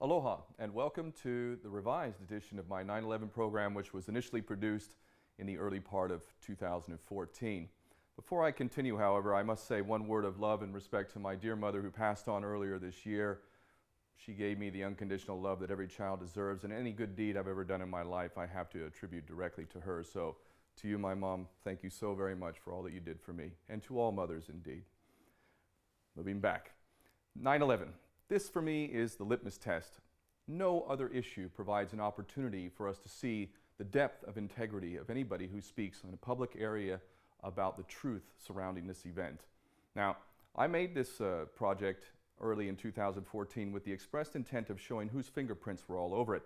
Aloha and welcome to the revised edition of my 9/11 program, which was initially produced in the early part of 2014. Before I continue, however, I must say one word of love and respect to my dear mother who passed on earlier this year. She gave me the unconditional love that every child deserves, and any good deed I've ever done in my life I have to attribute directly to her. So to you, my mom, thank you so very much for all that you did for me, and to all mothers indeed. Moving back, 9/11. This, for me, is the litmus test. No other issue provides an opportunity for us to see the depth of integrity of anybody who speaks in a public area about the truth surrounding this event. Now, I made this project early in 2014 with the expressed intent of showing whose fingerprints were all over it.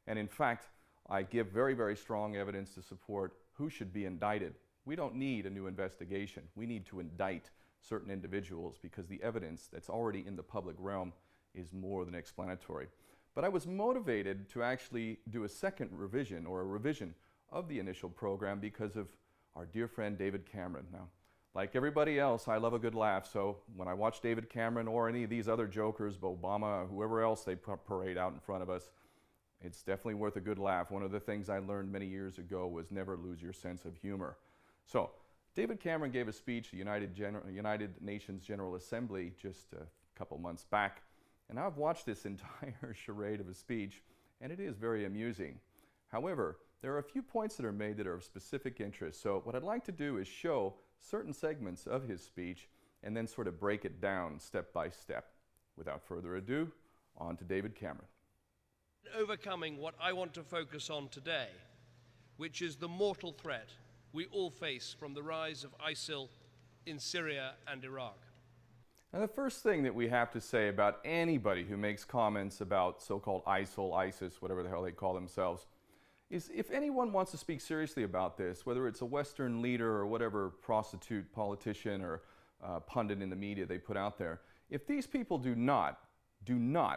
And in fact, I give very, very strong evidence to support who should be indicted. We don't need a new investigation. We need to indict certain individuals because the evidence that's already in the public realm is more than explanatory. But I was motivated to actually do a second revision or a revision of the initial program because of our dear friend David Cameron. Now, like everybody else, I love a good laugh, so when I watch David Cameron or any of these other jokers, Obama, whoever else they parade out in front of us, it's definitely worth a good laugh. One of the things I learned many years ago was never lose your sense of humor. So, David Cameron gave a speech at the United Nations General Assembly just a couple months back, and I've watched this entire charade of a speech, and it is very amusing. However, there are a few points that are made that are of specific interest, so what I'd like to do is show certain segments of his speech and then sort of break it down step by step. Without further ado, on to David Cameron. Overcoming what I want to focus on today, which is the mortal threat we all face from the rise of ISIL in Syria and Iraq. Now, the first thing that we have to say about anybody who makes comments about so-called ISIL, ISIS, whatever the hell they call themselves, is if anyone wants to speak seriously about this, whether it's a Western leader or whatever prostitute politician or pundit in the media they put out there, if these people do not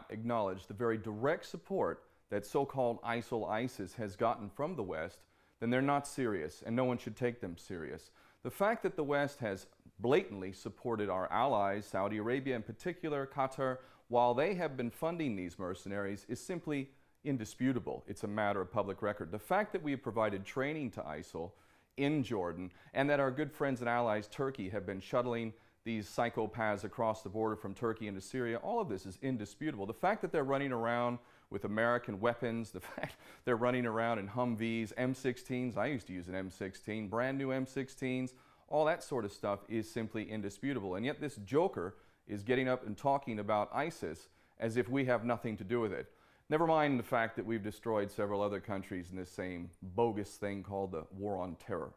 acknowledge the very direct support that so-called ISIL, ISIS has gotten from the West, then they're not serious, and no one should take them serious. The fact that the West has blatantly supported our allies, Saudi Arabia in particular, Qatar, while they have been funding these mercenaries is simply indisputable. It's a matter of public record. The fact that we have provided training to ISIL in Jordan and that our good friends and allies, Turkey, have been shuttling these psychopaths across the border from Turkey into Syria, all of this is indisputable. The fact that they're running around with American weapons, the fact they're running around in Humvees, M16s, I used to use an M16, brand new M16s, all that sort of stuff is simply indisputable. And yet this joker is getting up and talking about ISIS as if we have nothing to do with it. Never mind the fact that we've destroyed several other countries in this same bogus thing called the War on Terror.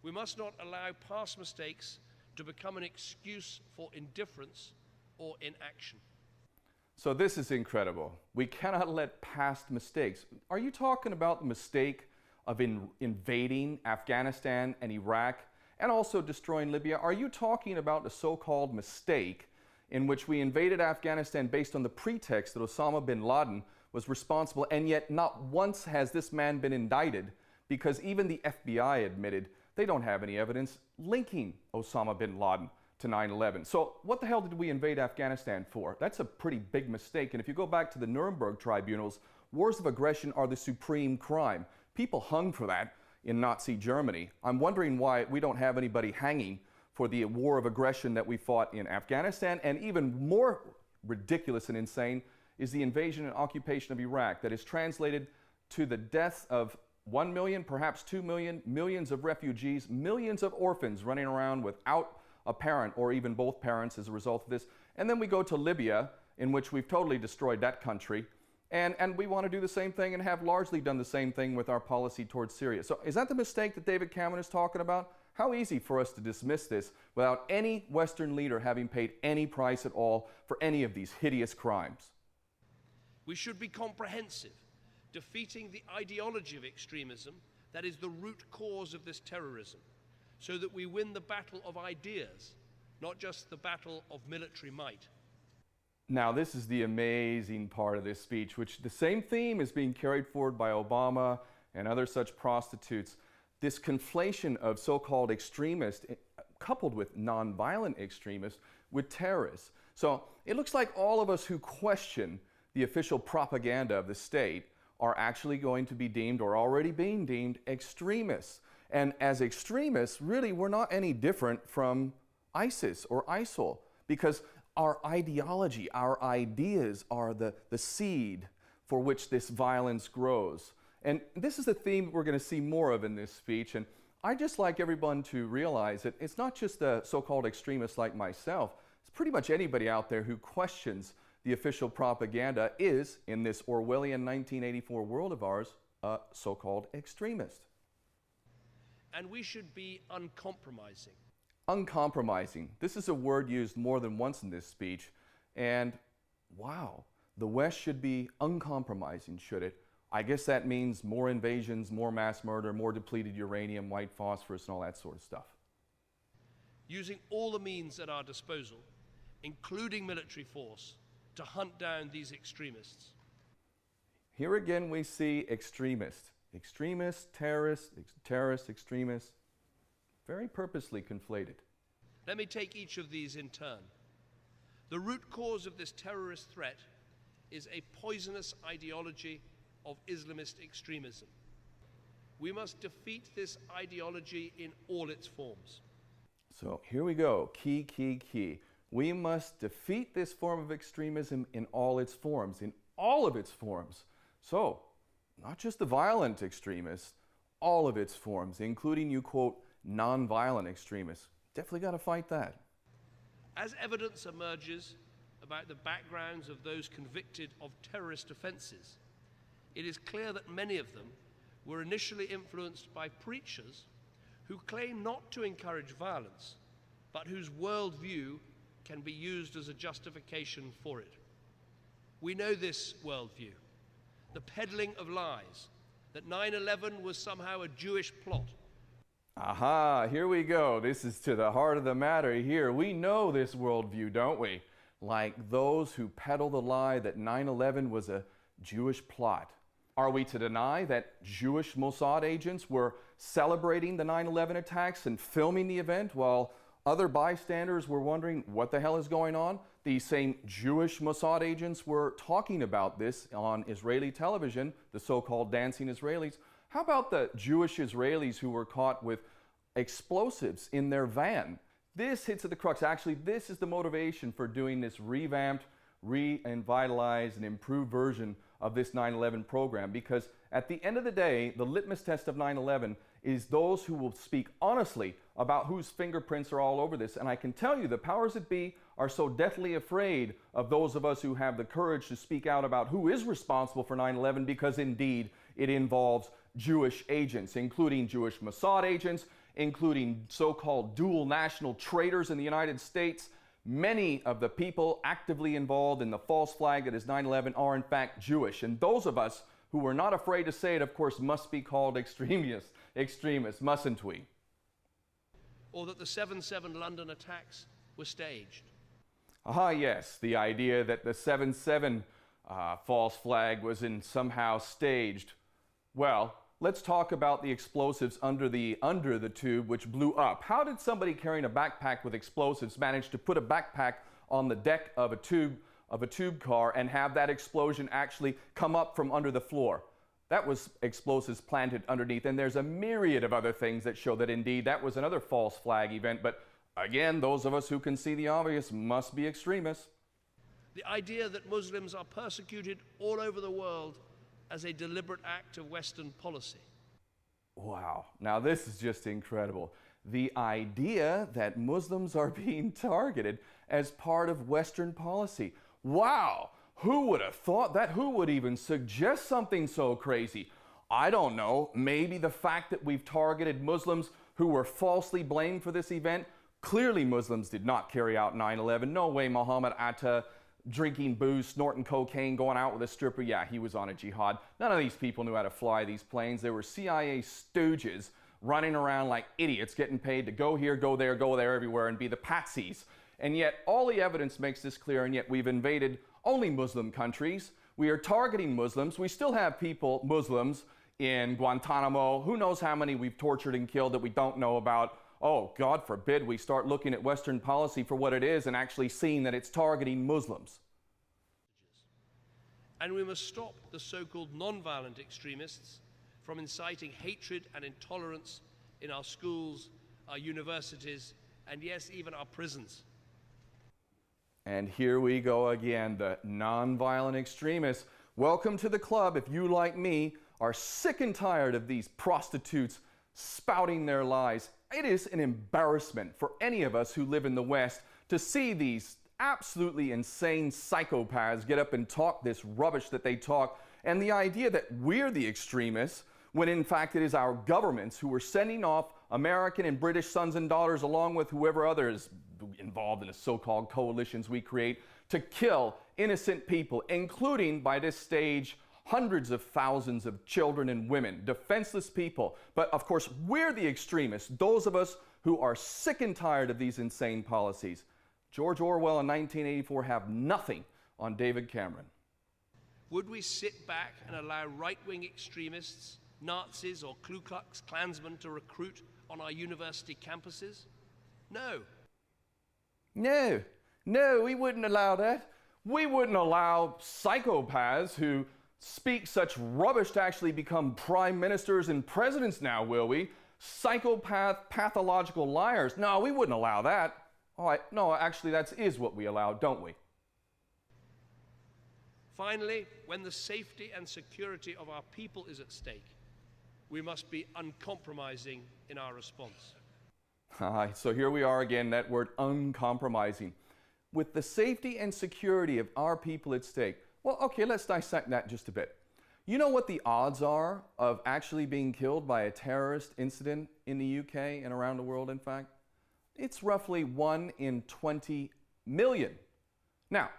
We must not allow past mistakes to become an excuse for indifference or inaction. So this is incredible. We cannot let past mistakes. Are you talking about the mistake of invading Afghanistan and Iraq and also destroying Libya? Are you talking about the so-called mistake in which we invaded Afghanistan based on the pretext that Osama bin Laden was responsible, and yet not once has this man been indicted because even the FBI admitted they don't have any evidence linking Osama bin Laden to 9/11. So what the hell did we invade Afghanistan for? That's a pretty big mistake. And if you go back to the Nuremberg tribunals, wars of aggression are the supreme crime. People hung for that in Nazi Germany. I'm wondering why we don't have anybody hanging for the war of aggression that we fought in Afghanistan. And even more ridiculous and insane is the invasion and occupation of Iraq that is translated to the deaths of 1 million, perhaps 2 million, millions of refugees, millions of orphans running around without a parent or even both parents as a result of this. And then we go to Libya, in which we've totally destroyed that country. And we want to do the same thing and have largely done the same thing with our policy towards Syria. So is that the mistake that David Cameron is talking about? How easy for us to dismiss this without any Western leader having paid any price at all for any of these hideous crimes? We should be comprehensive, defeating the ideology of extremism that is the root cause of this terrorism, so that we win the battle of ideas, not just the battle of military might. Now, this is the amazing part of this speech, which the same theme is being carried forward by Obama and other such prostitutes. This conflation of so-called extremists coupled with nonviolent extremists with terrorists. So it looks like all of us who question the official propaganda of the state are actually going to be deemed, or already being deemed, extremists. And as extremists, really, we're not any different from ISIS or ISIL, because our ideology, our ideas are the seed for which this violence grows. And this is a theme we're going to see more of in this speech. And I'd just like everyone to realize that it's not just the so-called extremists like myself. It's pretty much anybody out there who questions the official propaganda is, in this Orwellian 1984 world of ours, a so-called extremist. And we should be uncompromising. Uncompromising. This is a word used more than once in this speech. And wow, the West should be uncompromising, should it? I guess that means more invasions, more mass murder, more depleted uranium, white phosphorus, and all that sort of stuff. Using all the means at our disposal, including military force, to hunt down these extremists. Here again we see extremists. Extremists, terrorists, extremists, very purposely conflated. Let me take each of these in turn. The root cause of this terrorist threat is a poisonous ideology of Islamist extremism. We must defeat this ideology in all its forms. So here we go, key. We must defeat this form of extremism in all its forms, in all of its forms. So, not just the violent extremists, all of its forms, including, you quote, non-violent extremists. Definitely got to fight that. As evidence emerges about the backgrounds of those convicted of terrorist offences, it is clear that many of them were initially influenced by preachers who claim not to encourage violence, but whose worldview can be used as a justification for it. We know this worldview, the peddling of lies, that 9/11 was somehow a Jewish plot. Aha, here we go. This is to the heart of the matter here. We know this worldview, don't we? Like those who peddle the lie that 9/11 was a Jewish plot. Are we to deny that Jewish Mossad agents were celebrating the 9/11 attacks and filming the event while other bystanders were wondering what the hell is going on? These same Jewish Mossad agents were talking about this on Israeli television, the so-called dancing Israelis. How about the Jewish Israelis who were caught with explosives in their van? This hits at the crux. Actually, this is the motivation for doing this revamped, revitalized, and improved version of this 9/11 program, because at the end of the day, the litmus test of 9/11 is those who will speak honestly about whose fingerprints are all over this. And I can tell you, the powers that be are so deathly afraid of those of us who have the courage to speak out about who is responsible for 9/11, because indeed it involves Jewish agents, including Jewish Mossad agents, including so-called dual national traitors in the United States. Many of the people actively involved in the false flag that is 9/11 are in fact Jewish. And those of us who are not afraid to say it, of course, must be called extremists, mustn't we? Or that the 7/7 London attacks were staged. Ah, yes, the idea that the 7/7 false flag was somehow staged. Well, let's talk about the explosives under the tube which blew up. How did somebody carrying a backpack with explosives manage to put a backpack on the deck of a tube car and have that explosion actually come up from under the floor? That was explosives planted underneath, and there's a myriad of other things that show that indeed that was another false flag event. But again, those of us who can see the obvious must be extremists. The idea that Muslims are persecuted all over the world as a deliberate act of Western policy. Wow, now this is just incredible. The idea that Muslims are being targeted as part of Western policy. Wow, who would have thought that? Who would even suggest something so crazy? I don't know, maybe the fact that we've targeted Muslims who were falsely blamed for this event. Clearly Muslims did not carry out 9/11. No way Muhammad Atta drinking booze, snorting cocaine, going out with a stripper. Yeah, he was on a jihad. None of these people knew how to fly these planes. They were CIA stooges running around like idiots, getting paid to go here, go there, everywhere, and be the patsies. And yet all the evidence makes this clear, and yet we've invaded only Muslim countries. We are targeting Muslims. We still have people, Muslims, in Guantanamo. Who knows how many we've tortured and killed that we don't know about. Oh, God forbid we start looking at Western policy for what it is and actually seeing that it's targeting Muslims. And we must stop the so-called non-violent extremists from inciting hatred and intolerance in our schools, our universities, and yes, even our prisons. And here we go again, the non-violent extremists. Welcome to the club if you, like me, are sick and tired of these prostitutes spouting their lies. It is an embarrassment for any of us who live in the West to see these absolutely insane psychopaths get up and talk this rubbish that they talk, and the idea that we're the extremists when in fact it is our governments who are sending off American and British sons and daughters along with whoever others involved in the so-called coalitions we create to kill innocent people, including by this stage hundreds of thousands of children and women, defenseless people. But of course, we're the extremists, those of us who are sick and tired of these insane policies. George Orwell in 1984 have nothing on David Cameron. Would we sit back and allow right-wing extremists, Nazis or Ku Klux Klansmen to recruit on our university campuses? No. No, we wouldn't allow that. We wouldn't allow psychopaths who speak such rubbish to actually become prime ministers and presidents now, will we? Psychopath, pathological liars. No, we wouldn't allow that. All right, no, actually that is what we allow, don't we? Finally, when the safety and security of our people is at stake, we must be uncompromising in our response. So here we are again, that word uncompromising. With the safety and security of our people at stake. Well, okay, let's dissect that just a bit. You know what the odds are of actually being killed by a terrorist incident in the UK and around the world, in fact? It's roughly 1 in 20 million. Now,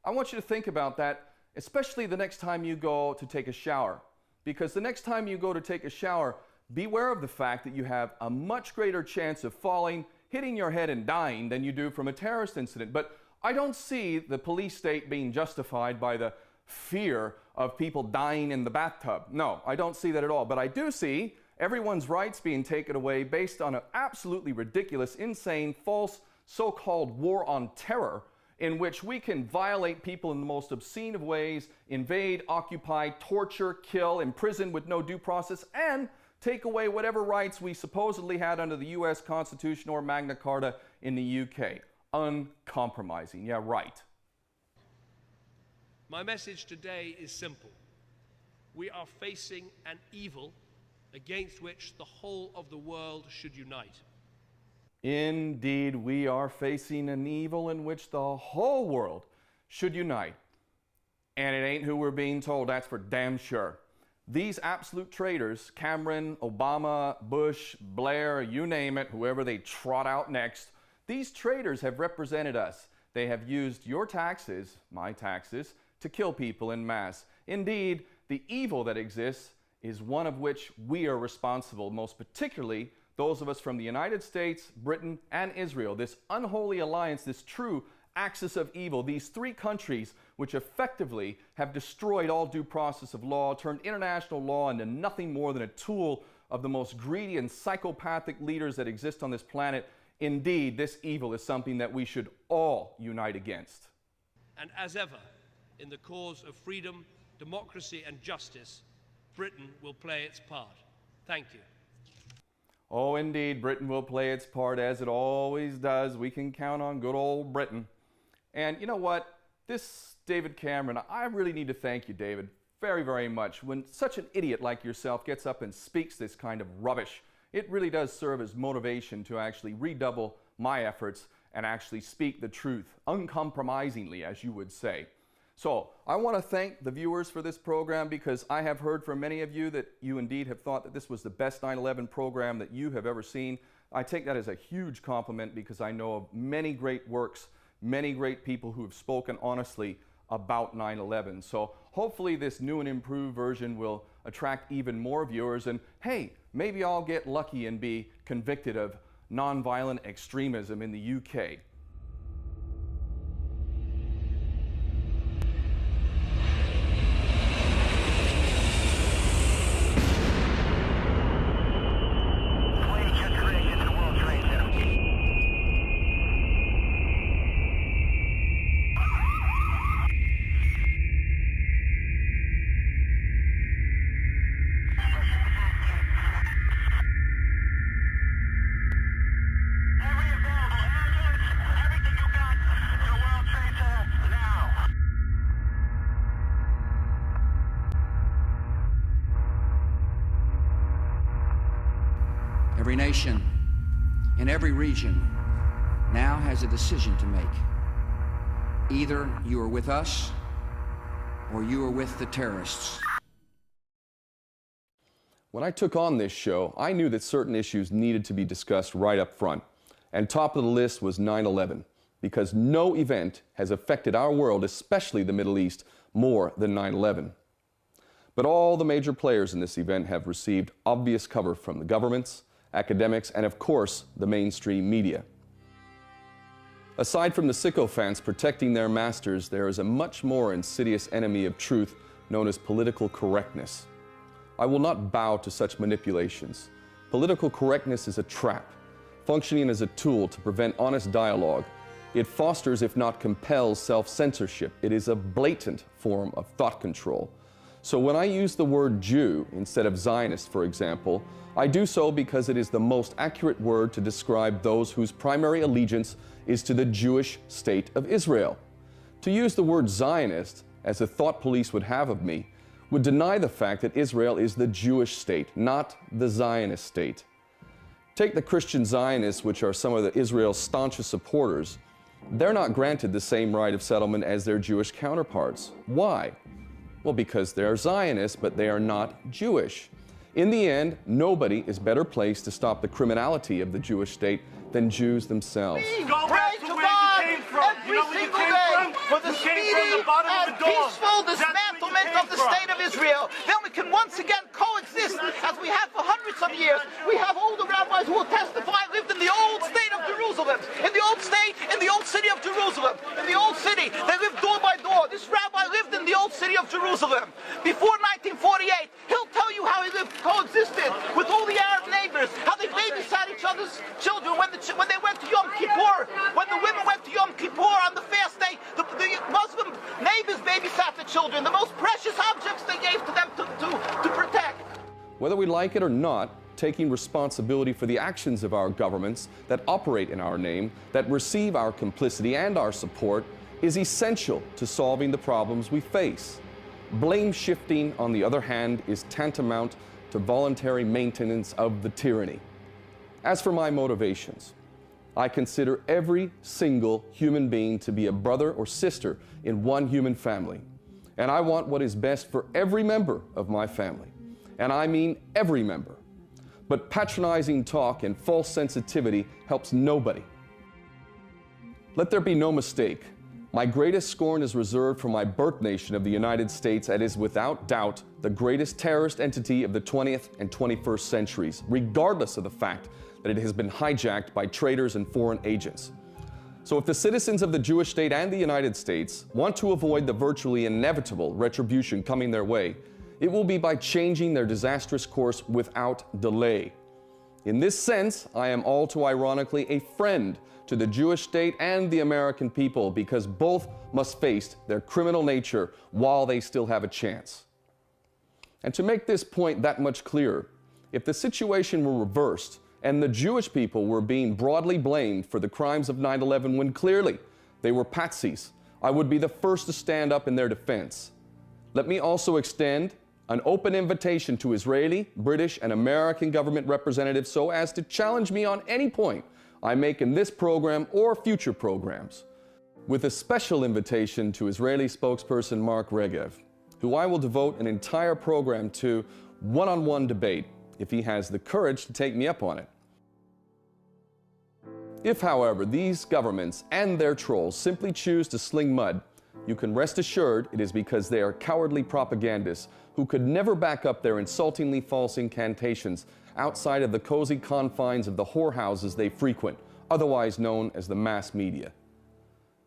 I want you to think about that, especially the next time you go to take a shower. Because the next time you go to take a shower, beware of the fact that you have a much greater chance of falling, hitting your head and dying than you do from a terrorist incident. But I don't see the police state being justified by the fear of people dying in the bathtub. No, I don't see that at all. But I do see everyone's rights being taken away based on an absolutely ridiculous, insane, false, so-called war on terror in which we can violate people in the most obscene of ways, invade, occupy, torture, kill, imprison with no due process, and take away whatever rights we supposedly had under the US Constitution or Magna Carta in the UK. Uncompromising. Yeah, right. My message today is simple. We are facing an evil against which the whole of the world should unite. Indeed, we are facing an evil in which the whole world should unite. And it ain't who we're being told, that's for damn sure. These absolute traitors, Cameron, Obama, Bush, Blair, you name it, whoever they trot out next, these traitors have represented us. They have used your taxes, my taxes, to kill people en masse. Indeed, the evil that exists is one of which we are responsible, most particularly those of us from the United States, Britain, and Israel. This unholy alliance, this true axis of evil, these three countries which effectively have destroyed all due process of law, turned international law into nothing more than a tool of the most greedy and psychopathic leaders that exist on this planet. Indeed, this evil is something that we should all unite against. And as ever, in the cause of freedom, democracy, and justice, Britain will play its part. Thank you. Oh, indeed, Britain will play its part as it always does. We can count on good old Britain. And you know what? This David Cameron, I really need to thank you, David, very, very much. When such an idiot like yourself gets up and speaks this kind of rubbish, it really does serve as motivation to actually redouble my efforts and actually speak the truth, uncompromisingly, as you would say. So I want to thank the viewers for this program because I have heard from many of you that you indeed have thought that this was the best 9/11 program that you have ever seen. I take that as a huge compliment because I know of many great works, many great people who have spoken honestly about 9/11. So hopefully this new and improved version will attract even more viewers, and hey, maybe I'll get lucky and be convicted of nonviolent extremism in the UK. Every nation in every region now has a decision to make. Either you are with us or you are with the terrorists. When I took on this show, I knew that certain issues needed to be discussed right up front. And top of the list was 9/11, because no event has affected our world, especially the Middle East, more than 9/11. But all the major players in this event have received obvious cover from the governments, academics, and of course, the mainstream media. Aside from the sycophants protecting their masters, there is a much more insidious enemy of truth known as political correctness. I will not bow to such manipulations. Political correctness is a trap, functioning as a tool to prevent honest dialogue. It fosters, if not compels, self-censorship. It is a blatant form of thought control. So when I use the word Jew instead of Zionist, for example, I do so because it is the most accurate word to describe those whose primary allegiance is to the Jewish state of Israel. To use the word Zionist, as the thought police would have of me, would deny the fact that Israel is the Jewish state, not the Zionist state. Take the Christian Zionists, which are some of Israel's staunchest supporters. They're not granted the same right of settlement as their Jewish counterparts. Why? Well, because they're Zionists, but they are not Jewish. In the end, nobody is better placed to stop the criminality of the Jewish state than Jews themselves. Go back to where you came from. You know where you came from? For the You came speedy from the bottom of and the dog. peaceful That's where you dismantlement came of the from. state of Israel. Then we can once again coexist as we have for hundreds of years. We have older rabbis who will testify lived in the old state of Jerusalem. In the old state, in the old city of Jerusalem. In the old city, they lived door by door. This rabbi lived in the old city of Jerusalem. Before 1948, he'll tell you how he lived, coexisted with all the Arab neighbors, how they babysat each other's children when they went to Yom Kippur. When the women went to Yom Kippur on the fast day, the Muslim neighbors babysat the children, the most precious objects they gave to them to protect. Whether we like it or not, taking responsibility for the actions of our governments that operate in our name, that receive our complicity and our support, is essential to solving the problems we face. Blame shifting, on the other hand, is tantamount to voluntary maintenance of the tyranny. As for my motivations, I consider every single human being to be a brother or sister in one human family. And I want what is best for every member of my family. And I mean every member. But patronizing talk and false sensitivity helps nobody. Let there be no mistake. My greatest scorn is reserved for my birth nation of the United States, that is without doubt the greatest terrorist entity of the 20th and 21st centuries, regardless of the fact that it has been hijacked by traitors and foreign agents. So if the citizens of the Jewish state and the United States want to avoid the virtually inevitable retribution coming their way, it will be by changing their disastrous course without delay. In this sense, I am all too ironically a friend to the Jewish state and the American people, because both must face their criminal nature while they still have a chance. And to make this point that much clearer, if the situation were reversed and the Jewish people were being broadly blamed for the crimes of 9/11 when clearly they were patsies, I would be the first to stand up in their defense. Let me also extend an open invitation to Israeli, British, and American government representatives so as to challenge me on any point I make in this program or future programs, with a special invitation to Israeli spokesperson Mark Regev, who I will devote an entire program to one-on-one debate if he has the courage to take me up on it. If, however, these governments and their trolls simply choose to sling mud, you can rest assured it is because they are cowardly propagandists who could never back up their insultingly false incantations outside of the cozy confines of the whorehouses they frequent, otherwise known as the mass media.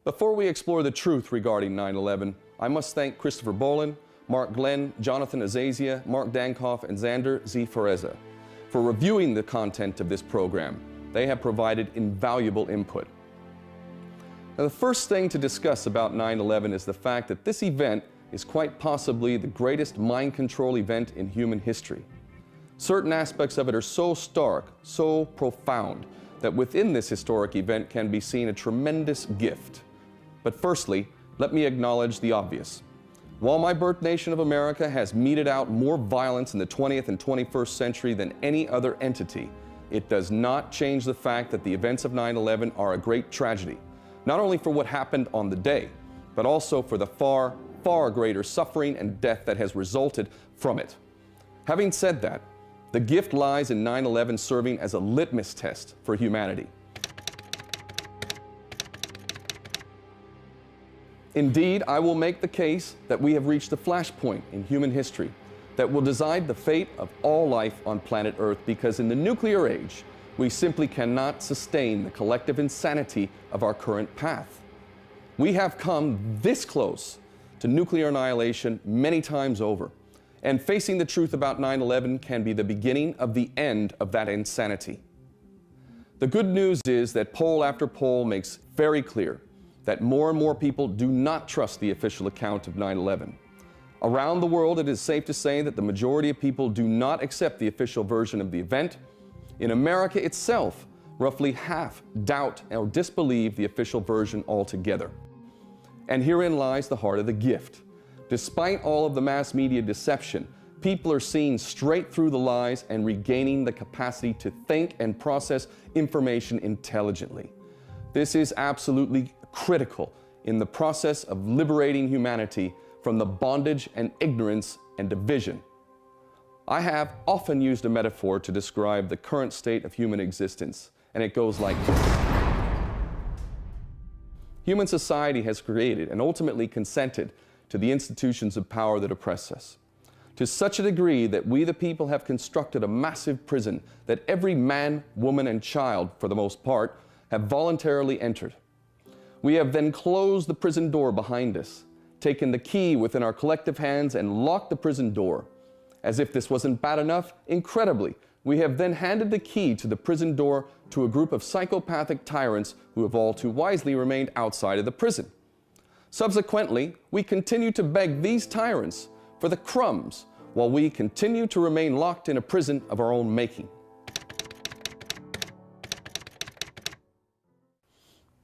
Before we explore the truth regarding 9/11, I must thank Christopher Bolin, Mark Glenn, Jonathan Azazia, Mark Dankoff, and Xander Z. Fereza for reviewing the content of this program. They have provided invaluable input. Now, the first thing to discuss about 9/11 is the fact that this event is quite possibly the greatest mind control event in human history. Certain aspects of it are so stark, so profound, that within this historic event can be seen a tremendous gift. But firstly, let me acknowledge the obvious. While my birth nation of America has meted out more violence in the 20th and 21st century than any other entity, it does not change the fact that the events of 9/11 are a great tragedy, not only for what happened on the day, but also for the far, far greater suffering and death that has resulted from it. Having said that, the gift lies in 9/11 serving as a litmus test for humanity. Indeed, I will make the case that we have reached a flashpoint in human history that will decide the fate of all life on planet Earth, because in the nuclear age, we simply cannot sustain the collective insanity of our current path. We have come this close to nuclear annihilation many times over, and facing the truth about 9/11 can be the beginning of the end of that insanity. The good news is that poll after poll makes very clear that more and more people do not trust the official account of 9/11. Around the world, it is safe to say that the majority of people do not accept the official version of the event. In America itself, roughly half doubt or disbelieve the official version altogether. And herein lies the heart of the gift. Despite all of the mass media deception, people are seeing straight through the lies and regaining the capacity to think and process information intelligently. This is absolutely critical in the process of liberating humanity from the bondage and ignorance and division. I have often used a metaphor to describe the current state of human existence, and it goes like this. Human society has created and ultimately consented to the institutions of power that oppress us, to such a degree that we the people have constructed a massive prison that every man, woman, and child, for the most part, have voluntarily entered. We have then closed the prison door behind us, taken the key within our collective hands and locked the prison door. As if this wasn't bad enough, incredibly, we have then handed the key to the prison door to a group of psychopathic tyrants who have all too wisely remained outside of the prison. Subsequently, we continue to beg these tyrants for the crumbs while we continue to remain locked in a prison of our own making.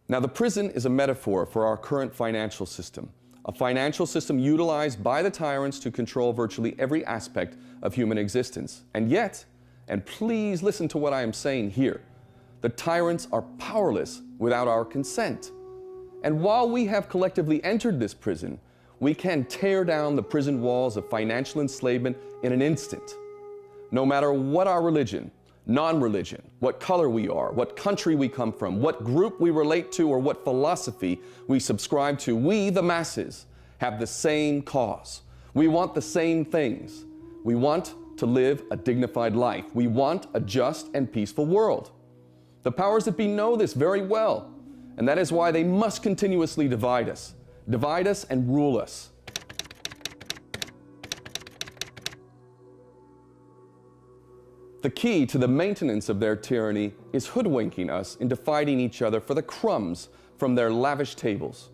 Now, the prison is a metaphor for our current financial system, a financial system utilized by the tyrants to control virtually every aspect of human existence. And yet, and please listen to what I am saying here, the tyrants are powerless without our consent. And while we have collectively entered this prison, we can tear down the prison walls of financial enslavement in an instant. No matter what our religion, non-religion, what color we are, what country we come from, what group we relate to, or what philosophy we subscribe to, we, the masses, have the same cause. We want the same things. We want to live a dignified life. We want a just and peaceful world. The powers that be know this very well, and that is why they must continuously divide us and rule us. The key to the maintenance of their tyranny is hoodwinking us into fighting each other for the crumbs from their lavish tables.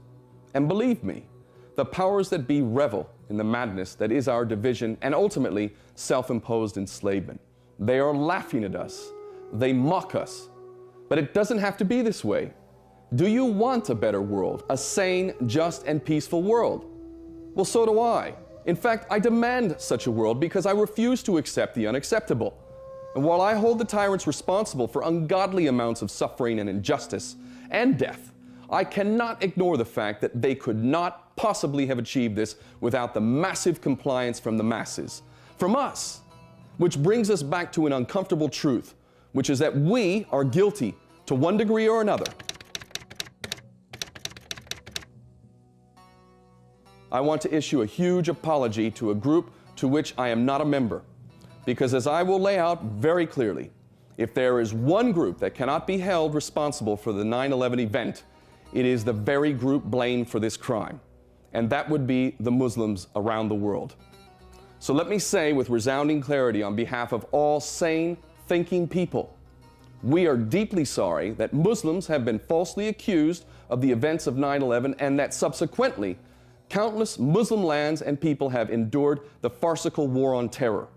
And believe me, the powers that be revel in the madness that is our division and ultimately self-imposed enslavement. They are laughing at us. They mock us. But it doesn't have to be this way. Do you want a better world, a sane, just, and peaceful world? Well, so do I. In fact, I demand such a world because I refuse to accept the unacceptable. And while I hold the tyrants responsible for ungodly amounts of suffering and injustice and death, I cannot ignore the fact that they could not possibly have achieved this without the massive compliance from the masses, from us. Which brings us back to an uncomfortable truth, which is that we are guilty to one degree or another. I want to issue a huge apology to a group to which I am not a member. Because as I will lay out very clearly, if there is one group that cannot be held responsible for the 9/11 event, it is the very group blamed for this crime. And that would be the Muslims around the world. So let me say with resounding clarity on behalf of all sane, thinking people, we are deeply sorry that Muslims have been falsely accused of the events of 9/11 and that subsequently, countless Muslim lands and people have endured the farcical war on terror.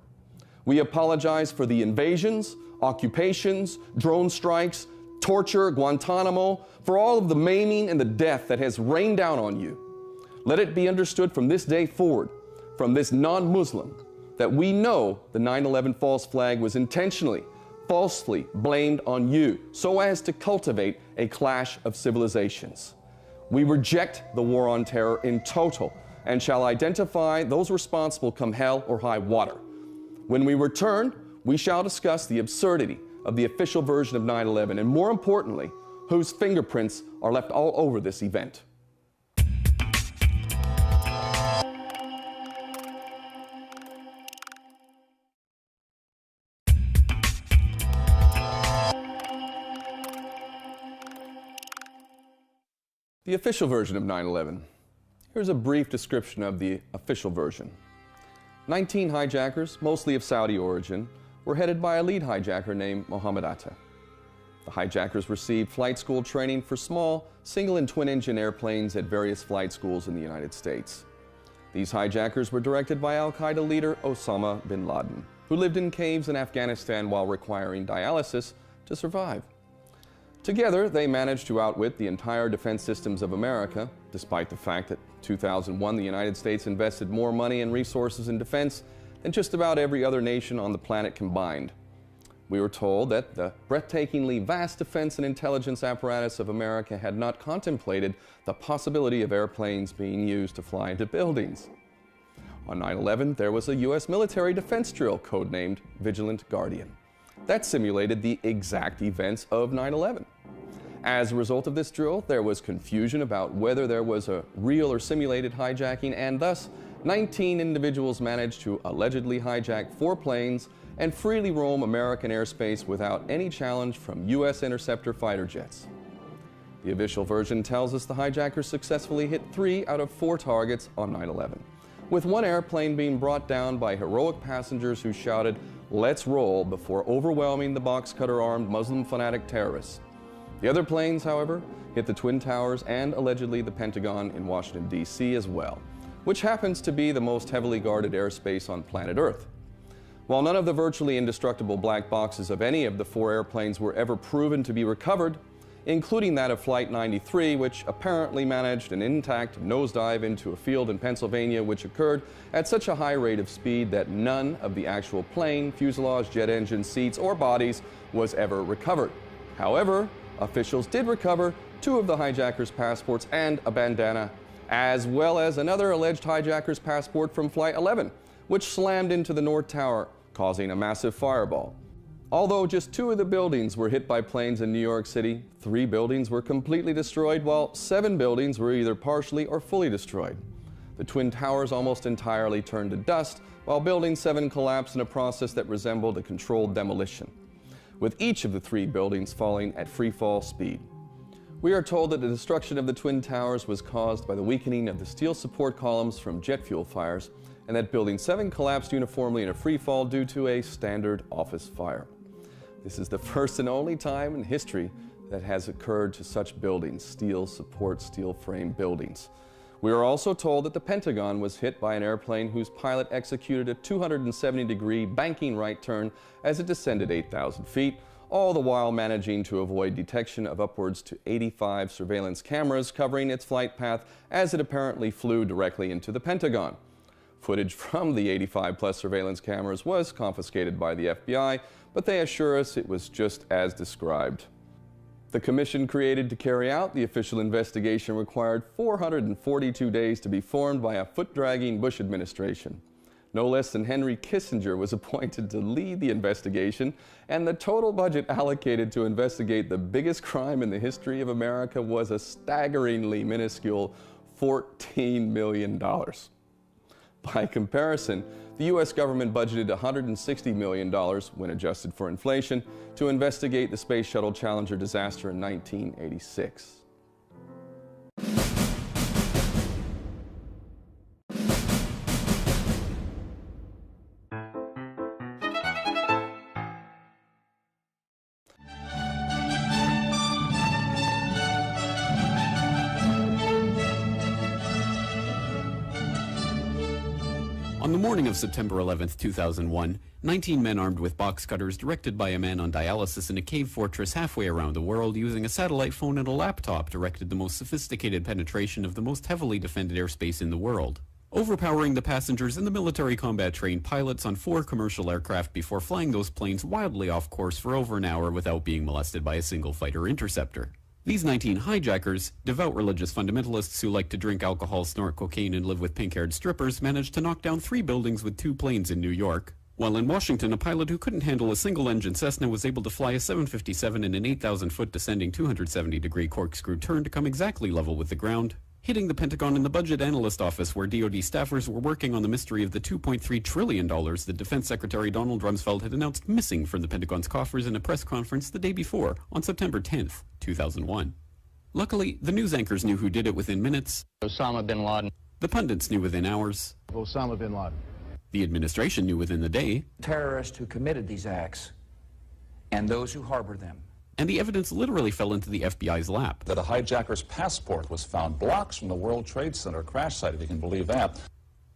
We apologize for the invasions, occupations, drone strikes, torture, Guantanamo, for all of the maiming and the death that has rained down on you. Let it be understood from this day forward, from this non-Muslim, that we know the 9/11 false flag was intentionally, falsely blamed on you so as to cultivate a clash of civilizations. We reject the war on terror in total and shall identify those responsible come hell or high water. When we return, we shall discuss the absurdity of the official version of 9/11 and, more importantly, whose fingerprints are left all over this event. The official version of 9/11. Here's a brief description of the official version. 19 hijackers, mostly of Saudi origin, were headed by a lead hijacker named Mohammed Atta. The hijackers received flight school training for small, single and twin-engine airplanes at various flight schools in the United States. These hijackers were directed by al-Qaeda leader Osama bin Laden, who lived in caves in Afghanistan while requiring dialysis to survive. Together, they managed to outwit the entire defense systems of America, despite the fact that in 2001 the United States invested more money and resources in defense than just about every other nation on the planet combined. We were told that the breathtakingly vast defense and intelligence apparatus of America had not contemplated the possibility of airplanes being used to fly into buildings. On 9/11, there was a U.S. military defense drill codenamed Vigilant Guardian that simulated the exact events of 9/11. As a result of this drill, there was confusion about whether there was a real or simulated hijacking, and thus 19 individuals managed to allegedly hijack 4 planes and freely roam American airspace without any challenge from U.S. interceptor fighter jets. The official version tells us the hijackers successfully hit 3 out of 4 targets on 9/11, with one airplane being brought down by heroic passengers who shouted, "Let's roll," before overwhelming the box cutter-armed Muslim fanatic terrorists. The other planes, however, hit the Twin Towers and allegedly the Pentagon in Washington, D.C. as well, which happens to be the most heavily guarded airspace on planet Earth. While none of the virtually indestructible black boxes of any of the 4 airplanes were ever proven to be recovered, including that of Flight 93, which apparently managed an intact nosedive into a field in Pennsylvania, which occurred at such a high rate of speed that none of the actual plane, fuselage, jet engine, seats, or bodies was ever recovered. However, officials did recover 2 of the hijackers' passports and a bandana, as well as another alleged hijacker's passport from Flight 11, which slammed into the North Tower, causing a massive fireball. Although just 2 of the buildings were hit by planes in New York City, 3 buildings were completely destroyed, while 7 buildings were either partially or fully destroyed. The Twin Towers almost entirely turned to dust, while Building 7 collapsed in a process that resembled a controlled demolition, with each of the 3 buildings falling at free fall speed. We are told that the destruction of the Twin Towers was caused by the weakening of the steel support columns from jet fuel fires, and that Building 7 collapsed uniformly in a free fall due to a standard office fire. This is the first and only time in history that has occurred to such buildings, steel support, steel frame buildings. We are also told that the Pentagon was hit by an airplane whose pilot executed a 270-degree banking right turn as it descended 8,000 feet, all the while managing to avoid detection of upwards to 85 surveillance cameras covering its flight path as it apparently flew directly into the Pentagon. Footage from the 85-plus surveillance cameras was confiscated by the FBI, but they assure us it was just as described. The commission created to carry out the official investigation required 442 days to be formed by a foot-dragging Bush administration. No less than Henry Kissinger was appointed to lead the investigation, and the total budget allocated to investigate the biggest crime in the history of America was a staggeringly minuscule $14 million. By comparison, the U.S. government budgeted $160 million, when adjusted for inflation, to investigate the Space Shuttle Challenger disaster in 1986. On the morning of September 11, 2001, 19 men armed with box cutters, directed by a man on dialysis in a cave fortress halfway around the world using a satellite phone and a laptop, directed the most sophisticated penetration of the most heavily defended airspace in the world. overpowering the passengers and the military combat-trained pilots on 4 commercial aircraft before flying those planes wildly off course for over an hour without being molested by a single fighter interceptor. These 19 hijackers, devout religious fundamentalists who like to drink alcohol, snort cocaine, and live with pink-haired strippers, managed to knock down 3 buildings with 2 planes in New York. While in Washington, a pilot who couldn't handle a single-engine Cessna was able to fly a 757 in an 8,000-foot descending 270-degree corkscrew turn to come exactly level with the ground, hitting the Pentagon and the Budget Analyst Office where DoD staffers were working on the mystery of the $2.3 trillion that Defense Secretary Donald Rumsfeld had announced missing from the Pentagon's coffers in a press conference the day before, on September 10th, 2001. Luckily, the news anchors knew who did it within minutes. Osama bin Laden. The pundits knew within hours. Osama bin Laden. The administration knew within the day. Terrorists who committed these acts and those who harbor them. And the evidence literally fell into the FBI's lap. That a hijacker's passport was found blocks from the World Trade Center crash site, if you can believe that.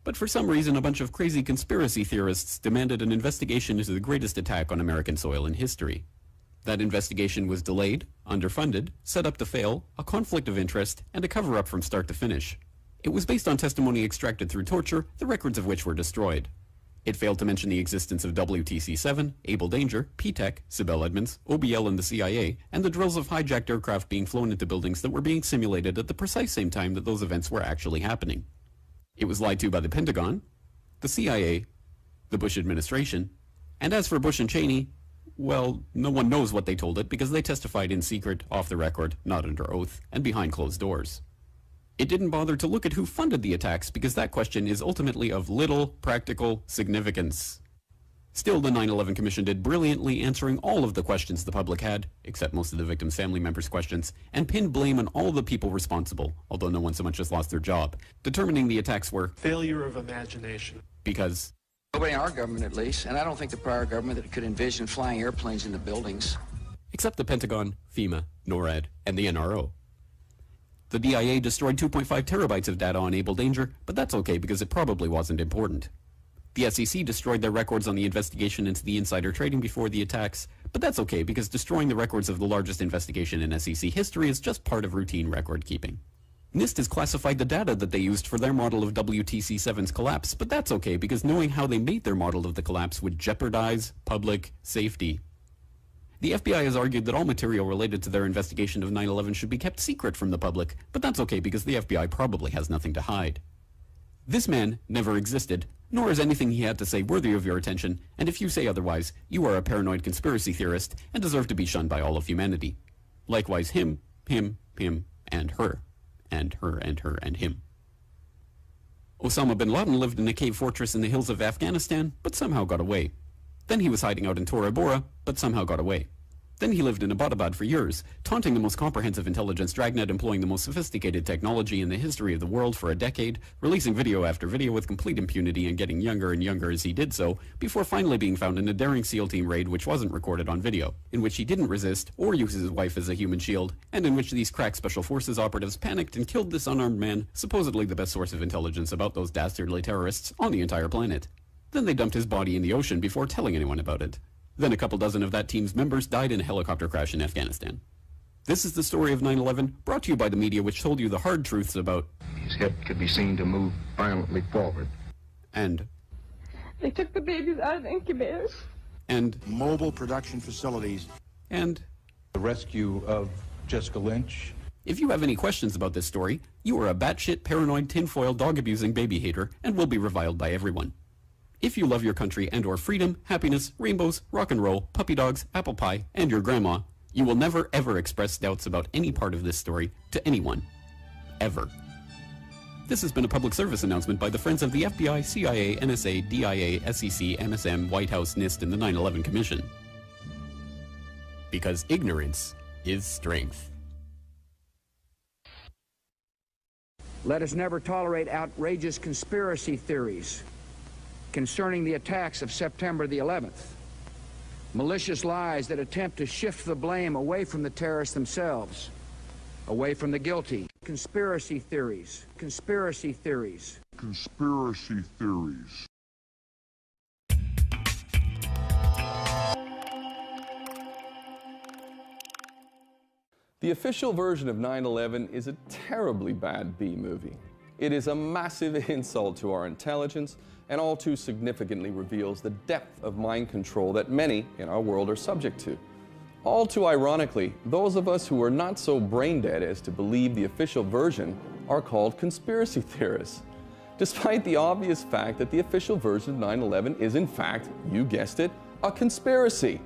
But for some reason, a bunch of crazy conspiracy theorists demanded an investigation into the greatest attack on American soil in history. That investigation was delayed, underfunded, set up to fail, a conflict of interest, and a cover-up from start to finish. It was based on testimony extracted through torture, the records of which were destroyed. It failed to mention the existence of WTC-7, Able Danger, P-TECH, Sibel Edmonds, OBL and the CIA, and the drills of hijacked aircraft being flown into buildings that were being simulated at the precise same time that those events were actually happening. It was lied to by the Pentagon, the CIA, the Bush administration, and as for Bush and Cheney, well, no one knows what they told it because they testified in secret, off the record, not under oath, and behind closed doors. It didn't bother to look at who funded the attacks because that question is ultimately of little practical significance. Still, the 9/11 Commission did brilliantly answering all of the questions the public had, except most of the victims' family members' questions, and pinned blame on all the people responsible, although no one so much as lost their job, determining the attacks were failure of imagination. Because nobody in our government, at least, and I don't think the prior government that could envision flying airplanes into buildings. Except the Pentagon, FEMA, NORAD, and the NRO. The DIA destroyed 2.5 terabytes of data on Able Danger, but that's okay because it probably wasn't important. The SEC destroyed their records on the investigation into the insider trading before the attacks, but that's okay because destroying the records of the largest investigation in SEC history is just part of routine record keeping. NIST has classified the data that they used for their model of WTC-7's collapse, but that's okay because knowing how they made their model of the collapse would jeopardize public safety. The FBI has argued that all material related to their investigation of 9/11 should be kept secret from the public, but that's okay because the FBI probably has nothing to hide. This man never existed, nor is anything he had to say worthy of your attention, and if you say otherwise, you are a paranoid conspiracy theorist and deserve to be shunned by all of humanity. Likewise him, and her, and her, and her, and him. Osama bin Laden lived in a cave fortress in the hills of Afghanistan, but somehow got away. Then he was hiding out in Tora Bora, but somehow got away. Then he lived in Abbottabad for years, taunting the most comprehensive intelligence dragnet employing the most sophisticated technology in the history of the world for a decade, releasing video after video with complete impunity and getting younger and younger as he did so, before finally being found in a daring SEAL team raid which wasn't recorded on video, in which he didn't resist or use his wife as a human shield, and in which these crack special forces operatives panicked and killed this unarmed man, supposedly the best source of intelligence about those dastardly terrorists on the entire planet. Then they dumped his body in the ocean before telling anyone about it. Then a couple dozen of that team's members died in a helicopter crash in Afghanistan. This is the story of 9/11, brought to you by the media which told you the hard truths about... His head could be seen to move violently forward. And... They took the babies out of the incubators. And... Mobile production facilities. And... The rescue of Jessica Lynch. If you have any questions about this story, you are a batshit, paranoid, tinfoil, dog-abusing baby hater and will be reviled by everyone. If you love your country and or freedom, happiness, rainbows, rock and roll, puppy dogs, apple pie, and your grandma, you will never ever express doubts about any part of this story to anyone. Ever. This has been a public service announcement by the Friends of the FBI, CIA, NSA, DIA, SEC, MSM, White House, NIST, and the 9/11 Commission. Because ignorance is strength. Let us never tolerate outrageous conspiracy theories concerning the attacks of September the 11th, malicious lies that attempt to shift the blame away from the terrorists themselves, away from the guilty. Conspiracy theories, conspiracy theories. Conspiracy theories. The official version of 9/11 is a terribly bad B movie. It is a massive insult to our intelligence and all too significantly reveals the depth of mind control that many in our world are subject to. All too ironically, those of us who are not so brain dead as to believe the official version are called conspiracy theorists, despite the obvious fact that the official version of 9/11 is in fact, you guessed it, a conspiracy.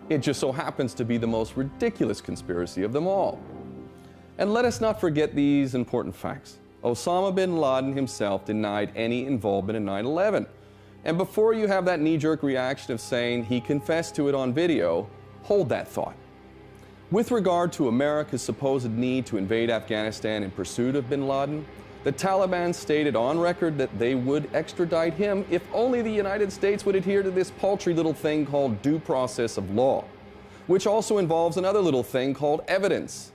It just so happens to be the most ridiculous conspiracy of them all. And let us not forget these important facts. Osama bin Laden himself denied any involvement in 9/11. And before you have that knee-jerk reaction of saying he confessed to it on video, hold that thought. With regard to America's supposed need to invade Afghanistan in pursuit of bin Laden, the Taliban stated on record that they would extradite him if only the United States would adhere to this paltry little thing called due process of law, which also involves another little thing called evidence.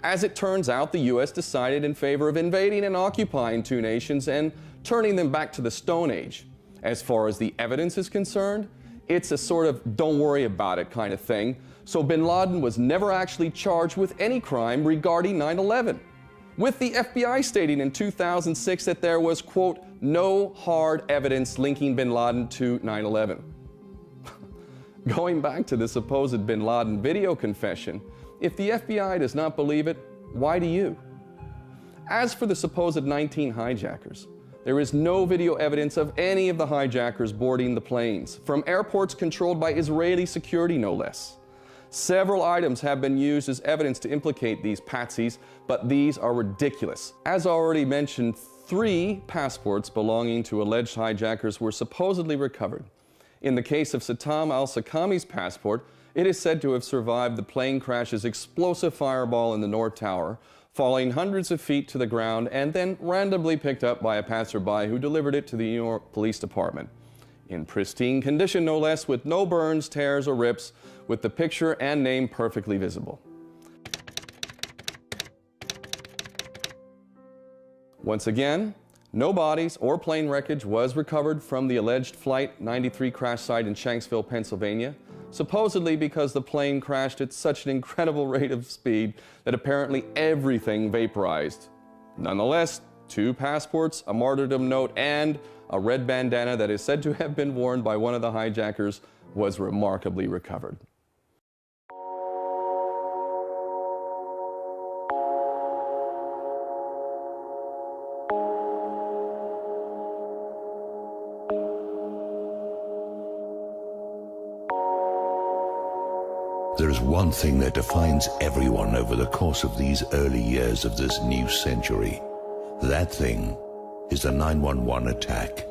As it turns out, the U.S. decided in favor of invading and occupying two nations and turning them back to the Stone Age. As far as the evidence is concerned, it's a sort of don't worry about it kind of thing, so bin Laden was never actually charged with any crime regarding 9/11, with the FBI stating in 2006 that there was, quote, no hard evidence linking bin Laden to 9/11. Going back to the supposed bin Laden video confession, if the FBI does not believe it, why do you? As for the supposed 19 hijackers, there is no video evidence of any of the hijackers boarding the planes, from airports controlled by Israeli security no less. Several items have been used as evidence to implicate these patsies, but these are ridiculous. As already mentioned, 3 passports belonging to alleged hijackers were supposedly recovered. In the case of Satam al-Sakami's passport, it is said to have survived the plane crash's explosive fireball in the North Tower, falling hundreds of feet to the ground and then randomly picked up by a passerby who delivered it to the New York Police Department. In pristine condition, no less, with no burns, tears, or rips, with the picture and name perfectly visible. Once again, no bodies or plane wreckage was recovered from the alleged Flight 93 crash site in Shanksville, Pennsylvania, supposedly because the plane crashed at such an incredible rate of speed that apparently everything vaporized. Nonetheless, 2 passports, a martyrdom note, and a red bandana that is said to have been worn by one of the hijackers was remarkably recovered. There is one thing that defines everyone over the course of these early years of this new century. That thing is the 911 attack.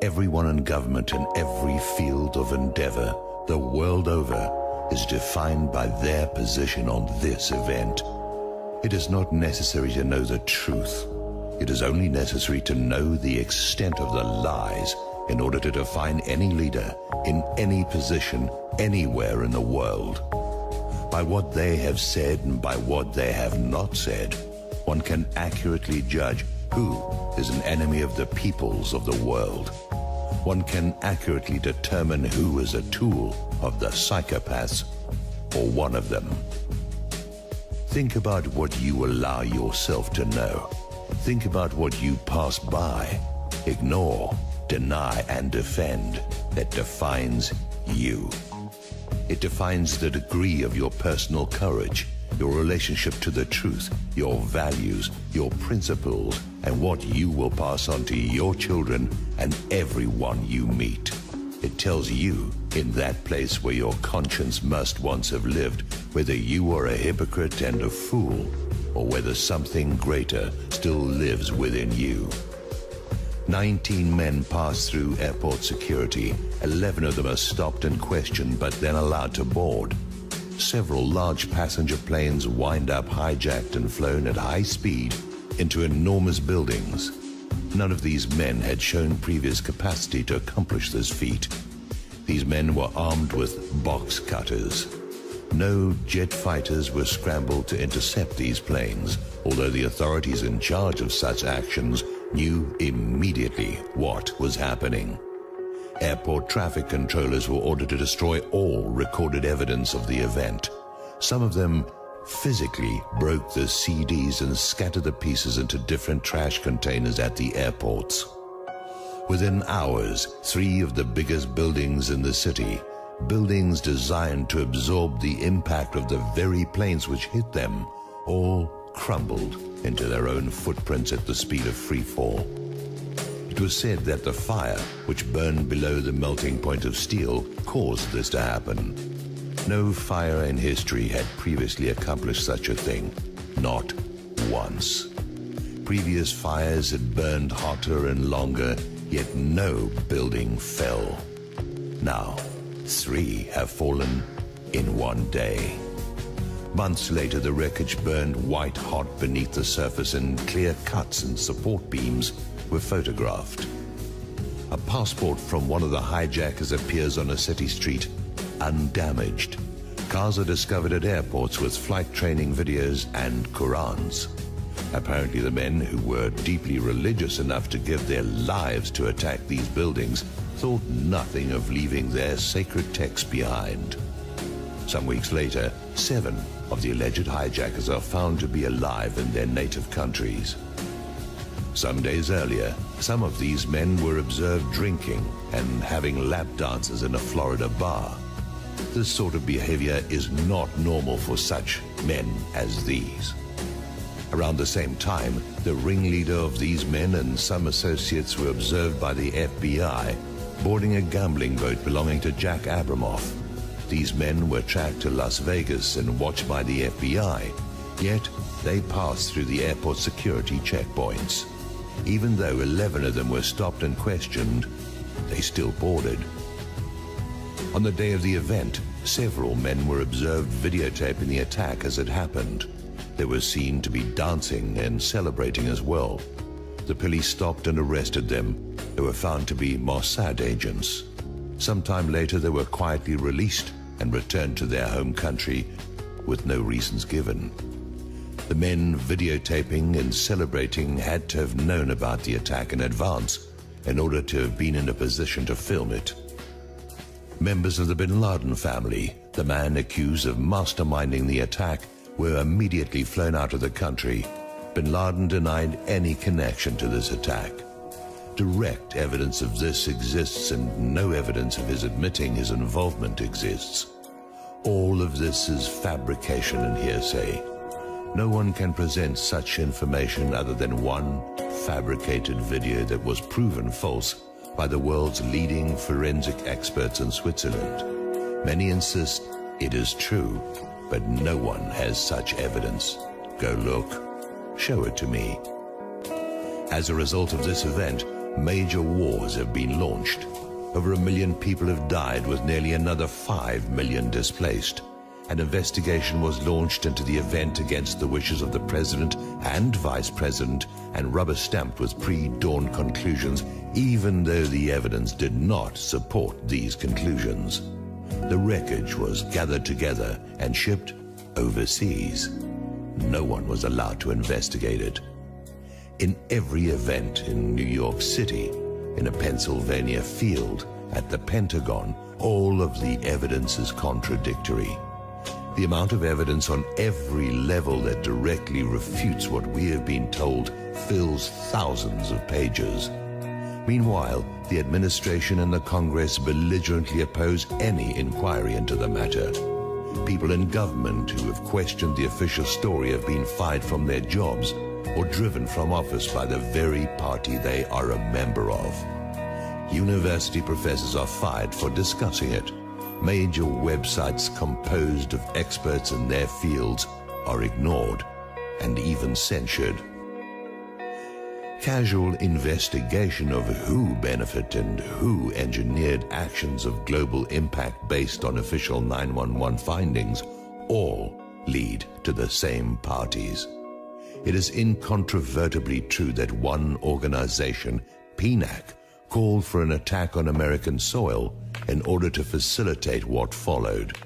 Everyone in government in every field of endeavor, the world over, is defined by their position on this event. It is not necessary to know the truth. It is only necessary to know the extent of the lies in order to define any leader in any position anywhere in the world. By what they have said and by what they have not said, one can accurately judge who is an enemy of the peoples of the world. One can accurately determine who is a tool of the psychopaths or one of them. Think about what you allow yourself to know. Think about what you pass by, ignore, deny, and defend that defines you. It defines the degree of your personal courage, your relationship to the truth, your values, your principles, and what you will pass on to your children and everyone you meet. It tells you, in that place where your conscience must once have lived, whether you are a hypocrite and a fool, or whether something greater still lives within you. 19 men passed through airport security. 11 of them are stopped and questioned, but then allowed to board. Several large passenger planes wind up hijacked and flown at high speed into enormous buildings. None of these men had shown previous capacity to accomplish this feat. These men were armed with box cutters. No jet fighters were scrambled to intercept these planes, although the authorities in charge of such actions knew immediately what was happening. Airport traffic controllers were ordered to destroy all recorded evidence of the event. Some of them physically broke the CDs and scattered the pieces into different trash containers at the airports. Within hours, 3 of the biggest buildings in the city, buildings designed to absorb the impact of the very planes which hit them, all crumbled into their own footprints at the speed of free fall. It was said that the fire, which burned below the melting point of steel, caused this to happen. No fire in history had previously accomplished such a thing, not once. Previous fires had burned hotter and longer, yet no building fell. Now, 3 have fallen in one day. Months later, the wreckage burned white hot beneath the surface, and clear cuts and support beams were photographed. A passport from one of the hijackers appears on a city street, undamaged. Cars are discovered at airports with flight training videos and Qurans. Apparently the men, who were deeply religious enough to give their lives to attack these buildings, thought nothing of leaving their sacred texts behind. Some weeks later, 7 of the alleged hijackers are found to be alive in their native countries. Some days earlier, some of these men were observed drinking and having lap dances in a Florida bar. This sort of behavior is not normal for such men as these. Around the same time, the ringleader of these men and some associates were observed by the FBI boarding a gambling boat belonging to Jack Abramoff. These men were tracked to Las Vegas and watched by the FBI, yet they passed through the airport security checkpoints. Even though 11 of them were stopped and questioned, they still boarded. On the day of the event, several men were observed videotaping the attack as it happened. They were seen to be dancing and celebrating as well. The police stopped and arrested them. They were found to be Mossad agents. Sometime later, they were quietly released and returned to their home country with no reasons given. The men videotaping and celebrating had to have known about the attack in advance in order to have been in a position to film it. Members of the bin Laden family, the man accused of masterminding the attack, were immediately flown out of the country. Bin Laden denied any connection to this attack. Direct evidence of this exists, and no evidence of his admitting his involvement exists. All of this is fabrication and hearsay. No one can present such information other than one fabricated video that was proven false by the world's leading forensic experts in Switzerland. Many insist it is true, but no one has such evidence. Go look. Show it to me. As a result of this event, major wars have been launched. Over 1 million people have died, with nearly another 5 million displaced. An investigation was launched into the event against the wishes of the president and vice president, and rubber-stamped with pre-dawn conclusions, even though the evidence did not support these conclusions. The wreckage was gathered together and shipped overseas. No one was allowed to investigate it. In every event in New York City, in a Pennsylvania field, at the Pentagon, all of the evidence is contradictory. The amount of evidence on every level that directly refutes what we have been told fills thousands of pages. Meanwhile, the administration and the Congress belligerently oppose any inquiry into the matter. People in government who have questioned the official story have been fired from their jobs or driven from office by the very party they are a member of. University professors are fired for discussing it. Major websites composed of experts in their fields are ignored and even censured. Casual investigation of who benefited and who engineered actions of global impact based on official 911 findings all lead to the same parties. It is incontrovertibly true that one organization, PNAC, called for an attack on American soil in order to facilitate what followed.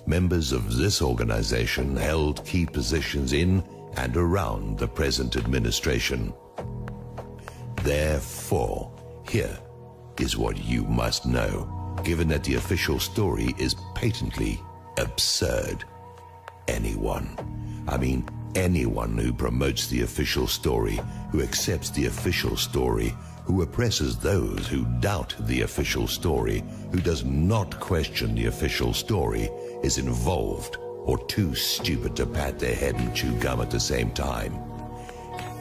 Members of this organization held key positions in and around the present administration. Therefore, here is what you must know, given that the official story is patently absurd. Anyone I mean anyone who promotes the official story, who accepts the official story, who oppresses those who doubt the official story, who does not question the official story, is involved or too stupid to pat their head and chew gum at the same time.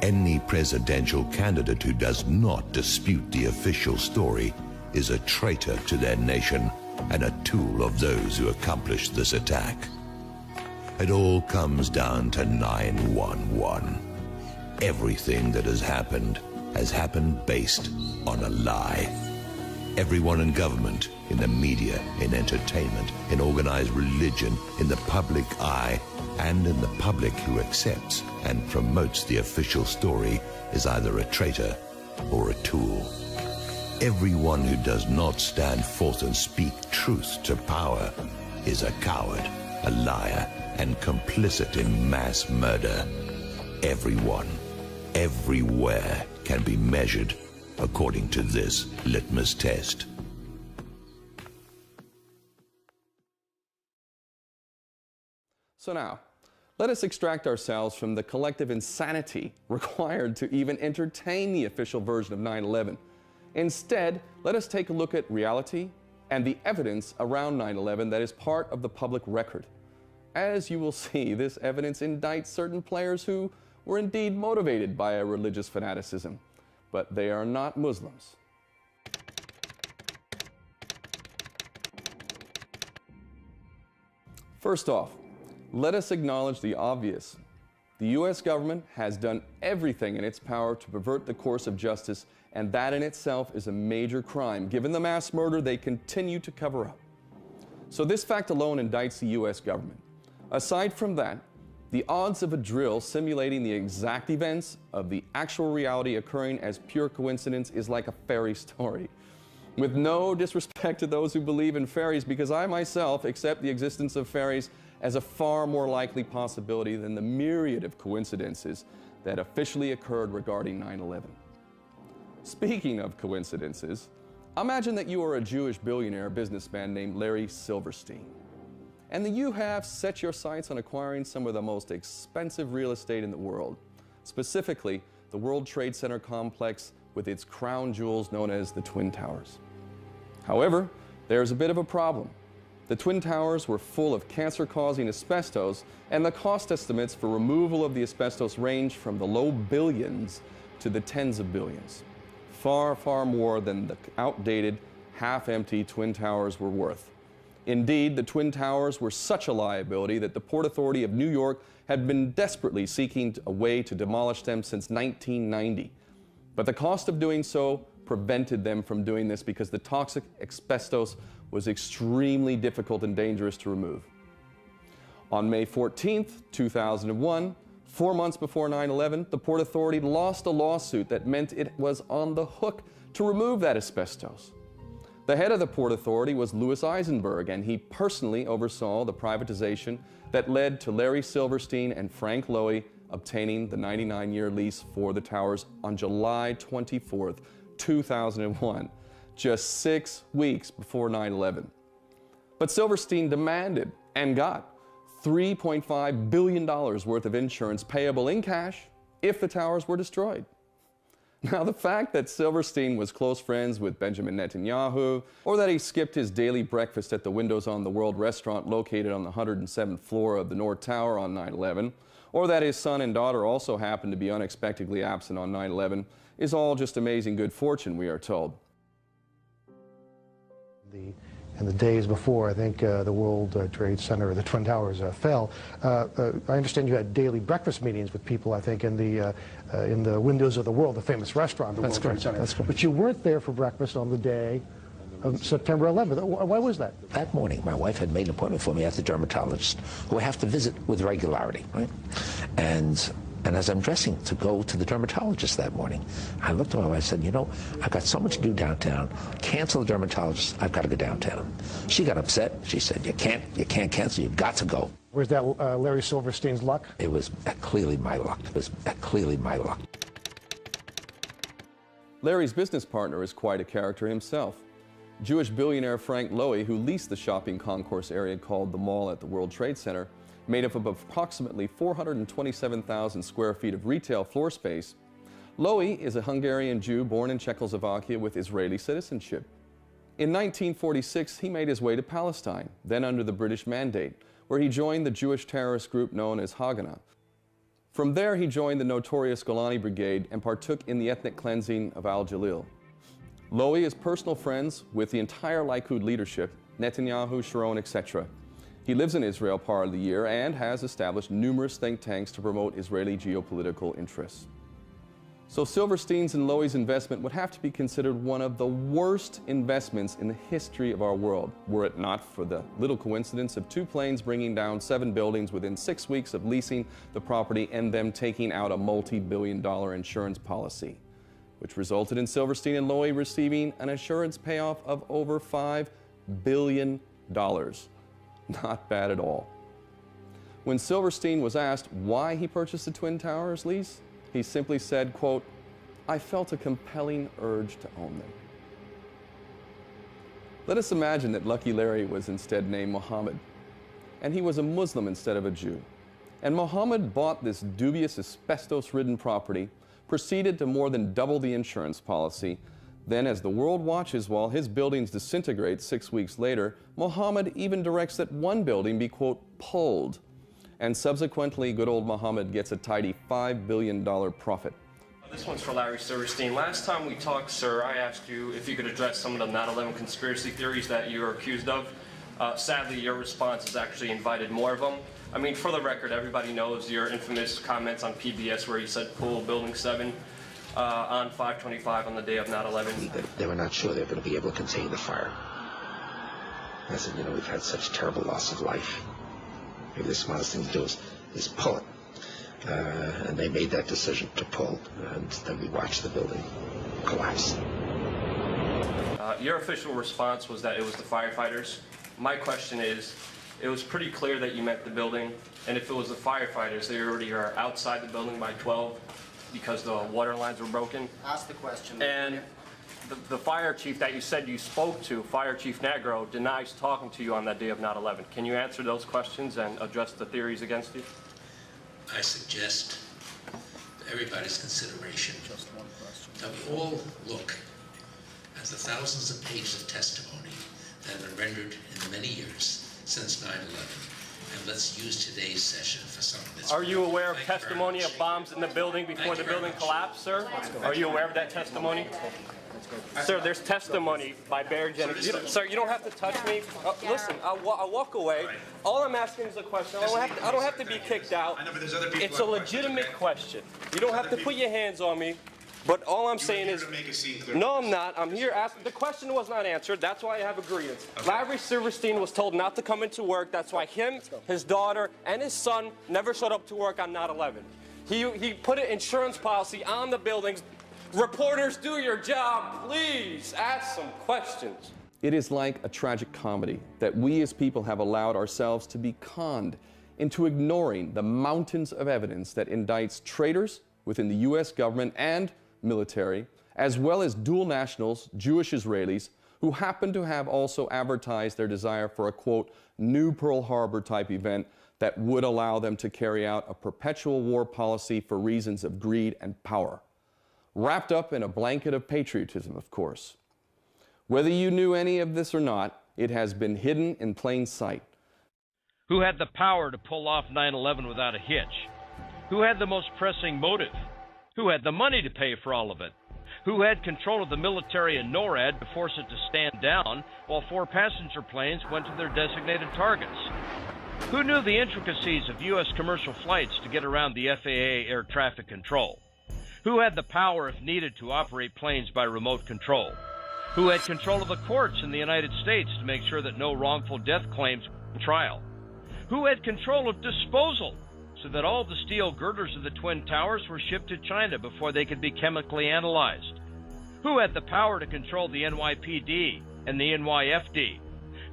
Any presidential candidate who does not dispute the official story is a traitor to their nation and a tool of those who accomplished this attack. It all comes down to 911. Everything that has happened based on a lie. Everyone in government, in the media, in entertainment, in organized religion, in the public eye, and in the public who accepts and promotes the official story is either a traitor or a tool. Everyone who does not stand forth and speak truth to power is a coward, a liar, and complicit in mass murder. Everyone, everywhere can be measured according to this litmus test. So now, let us extract ourselves from the collective insanity required to even entertain the official version of 9/11. Instead, let us take a look at reality and the evidence around 9/11 that is part of the public record. As you will see, this evidence indicts certain players who were indeed motivated by a religious fanaticism, but they are not Muslims. First off, let us acknowledge the obvious. The U.S. government has done everything in its power to pervert the course of justice, and that in itself is a major crime, given the mass murder they continue to cover up. So this fact alone indicts the U.S. government. Aside from that, the odds of a drill simulating the exact events of the actual reality occurring as pure coincidence is like a fairy story. With no disrespect to those who believe in fairies, because I myself accept the existence of fairies as a far more likely possibility than the myriad of coincidences that officially occurred regarding 9/11. Speaking of coincidences, imagine that you are a Jewish billionaire businessman named Larry Silverstein, and that you have set your sights on acquiring some of the most expensive real estate in the world, specifically the World Trade Center complex with its crown jewels known as the Twin Towers. However, there's a bit of a problem. The Twin Towers were full of cancer-causing asbestos, and the cost estimates for removal of the asbestos range from the low billions to the tens of billions. Far, far more than the outdated, half-empty Twin Towers were worth. Indeed, the Twin Towers were such a liability that the Port Authority of New York had been desperately seeking a way to demolish them since 1990. But the cost of doing so prevented them from doing this because the toxic asbestos was extremely difficult and dangerous to remove. On May 14th, 2001, 4 months before 9/11, the Port Authority lost a lawsuit that meant it was on the hook to remove that asbestos. The head of the Port Authority was Louis Eisenberg, and he personally oversaw the privatization that led to Larry Silverstein and Frank Lowy obtaining the 99-year lease for the towers on July 24th, 2001, just 6 weeks before 9/11. But Silverstein demanded and got $3.5 billion worth of insurance payable in cash if the towers were destroyed. Now, the fact that Silverstein was close friends with Benjamin Netanyahu, or that he skipped his daily breakfast at the Windows on the World restaurant located on the 107th floor of the North Tower on 9/11, or that his son and daughter also happened to be unexpectedly absent on 9/11, is all just amazing good fortune, we are told. In the days before, I think, the World Trade Center, or the Twin Towers, fell, I understand you had daily breakfast meetings with people, I think, in the Windows of the World, the famous restaurant, the World Trade Center. That's correct. But you weren't there for breakfast on the day of September 11th. Why was that? That morning, my wife had made an appointment for me at the dermatologist, who I have to visit with regularity, right? And as I'm dressing to go to the dermatologist that morning, I looked at my wife and said, you know, I've got so much to do downtown. Cancel the dermatologist. I've got to go downtown. She got upset. She said, you can't cancel. You've got to go. Was that Larry Silverstein's luck? It was clearly my luck. It was clearly my luck. Larry's business partner is quite a character himself. Jewish billionaire Frank Lowy, who leased the shopping concourse area called the Mall at the World Trade Center, made up of approximately 427,000 square feet of retail floor space, Lowy is a Hungarian Jew born in Czechoslovakia with Israeli citizenship. In 1946, he made his way to Palestine, then under the British Mandate, where he joined the Jewish terrorist group known as Haganah. From there, he joined the notorious Golani Brigade and partook in the ethnic cleansing of Al-Jalil. Lowy is personal friends with the entire Likud leadership, Netanyahu, Sharon, etc. He lives in Israel part of the year and has established numerous think tanks to promote Israeli geopolitical interests. So Silverstein's and Lowy's investment would have to be considered one of the worst investments in the history of our world, were it not for the little coincidence of 2 planes bringing down 7 buildings within 6 weeks of leasing the property and them taking out a multi-billion-dollar insurance policy, which resulted in Silverstein and Lowy receiving an insurance payoff of over $5 billion. Not bad at all. When Silverstein was asked why he purchased the Twin Towers lease, he simply said, quote, "I felt a compelling urge to own them." Let us imagine that Lucky Larry was instead named Mohammed, and he was a Muslim instead of a Jew. And Mohammed bought this dubious asbestos-ridden property, proceeded to more than double the insurance policy. Then, as the world watches while his buildings disintegrate 6 weeks later, Mohammed even directs that one building be, quote, pulled. And subsequently, good old Mohammed gets a tidy $5 billion profit. This one's for Larry Silverstein. Last time we talked, sir, I asked you if you could address some of the 9/11 conspiracy theories that you are accused of. Sadly, your response has actually invited more of them. I mean, for the record, everybody knows your infamous comments on PBS where you said pull Building 7 on 5/25 on the day of 9/11. They were not sure they were going to be able to contain the fire. I said, you know, we've had such terrible loss of life. Maybe the smartest thing to do is pull it. And they made that decision to pull, and then we watched the building collapse. Your official response was that it was the firefighters. My question is, it was pretty clear that you meant the building, and if it was the firefighters, they already are outside the building by 12 because the water lines were broken. Ask the question. And the fire chief that you said you spoke to, Fire Chief Negro, denies talking to you on that day of 9/11. Can you answer those questions and address the theories against you? I suggest to everybody's consideration that we all look at the thousands of pages of testimony that have been rendered in the many years since 9/11, and let's use today's session for some of this. Are you aware of testimony of bombs in the building before the building collapsed, sir? Are you aware of that testimony? Sir, there's testimony by Barry Jennings. Sir, you don't have to touch me. Listen, I'll walk away. All I'm asking is a question. I don't have to be kicked out. It's a legitimate question. You don't have to put your hands on me. But all I'm saying is, no, I'm not. I'm here asking. The question was not answered. That's why I have a grievance. Okay. Larry Silverstein was told not to come into work. That's why him, his daughter, and his son never showed up to work on 9/11. He put an insurance policy on the buildings. Reporters, do your job. Please ask some questions. It is like a tragic comedy that we as people have allowed ourselves to be conned into ignoring the mountains of evidence that indicts traitors within the U.S. government and military, as well as dual nationals, Jewish Israelis, who happen to have also advertised their desire for a, quote, new Pearl Harbor type event that would allow them to carry out a perpetual war policy for reasons of greed and power. Wrapped up in a blanket of patriotism, of course. Whether you knew any of this or not, it has been hidden in plain sight. Who had the power to pull off 9/11 without a hitch? Who had the most pressing motive? Who had the money to pay for all of it? Who had control of the military and NORAD to force it to stand down while 4 passenger planes went to their designated targets? Who knew the intricacies of U.S. commercial flights to get around the FAA air traffic control? Who had the power, if needed, to operate planes by remote control? Who had control of the courts in the United States to make sure that no wrongful death claims were trial? Who had control of disposal so that all the steel girders of the Twin Towers were shipped to China before they could be chemically analyzed? Who had the power to control the NYPD and the NYFD?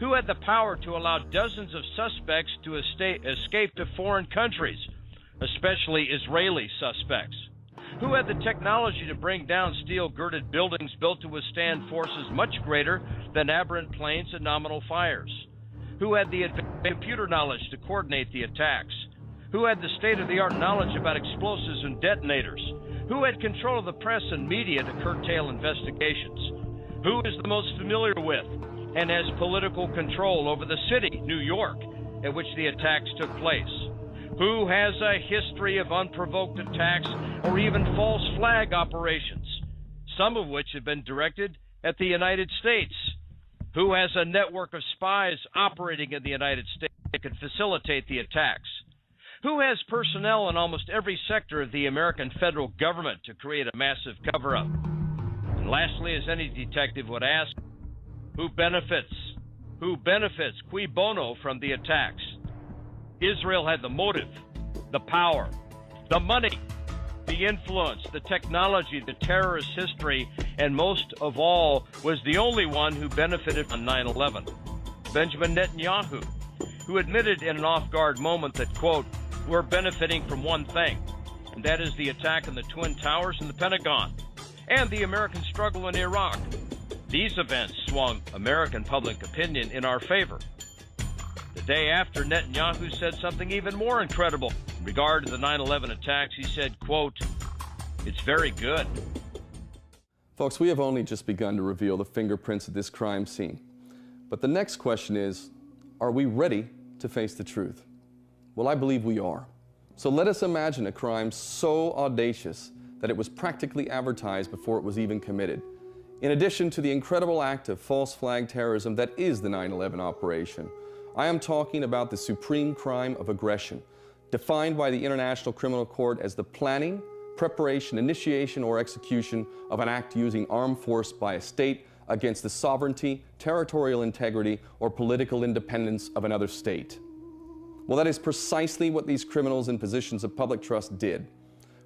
Who had the power to allow dozens of suspects to escape to foreign countries, especially Israeli suspects? Who had the technology to bring down steel-girded buildings built to withstand forces much greater than aberrant planes and nominal fires? Who had the advanced computer knowledge to coordinate the attacks? Who had the state-of-the-art knowledge about explosives and detonators? Who had control of the press and media to curtail investigations? Who is the most familiar with and has political control over the city, New York, at which the attacks took place? Who has a history of unprovoked attacks or even false flag operations, some of which have been directed at the United States? Who has a network of spies operating in the United States that could facilitate the attacks? Who has personnel in almost every sector of the American federal government to create a massive cover-up? And lastly, as any detective would ask, who benefits? Who benefits, cui bono, from the attacks? Israel had the motive, the power, the money, the influence, the technology, the terrorist history, and most of all, was the only one who benefited from 9/11. Benjamin Netanyahu, who admitted in an off-guard moment that, quote, we're benefiting from one thing, and that is the attack on the Twin Towers and the Pentagon, and the American struggle in Iraq. These events swung American public opinion in our favor. The day after, Netanyahu said something even more incredible. In regard to the 9/11 attacks, he said, quote, it's very good. Folks, we have only just begun to reveal the fingerprints of this crime scene. But the next question is, are we ready to face the truth? Well, I believe we are. So let us imagine a crime so audacious that it was practically advertised before it was even committed. In addition to the incredible act of false flag terrorism that is the 9/11 operation, I am talking about the supreme crime of aggression, defined by the International Criminal Court as the planning, preparation, initiation, or execution of an act using armed force by a state against the sovereignty, territorial integrity, or political independence of another state. Well, that is precisely what these criminals in positions of public trust did.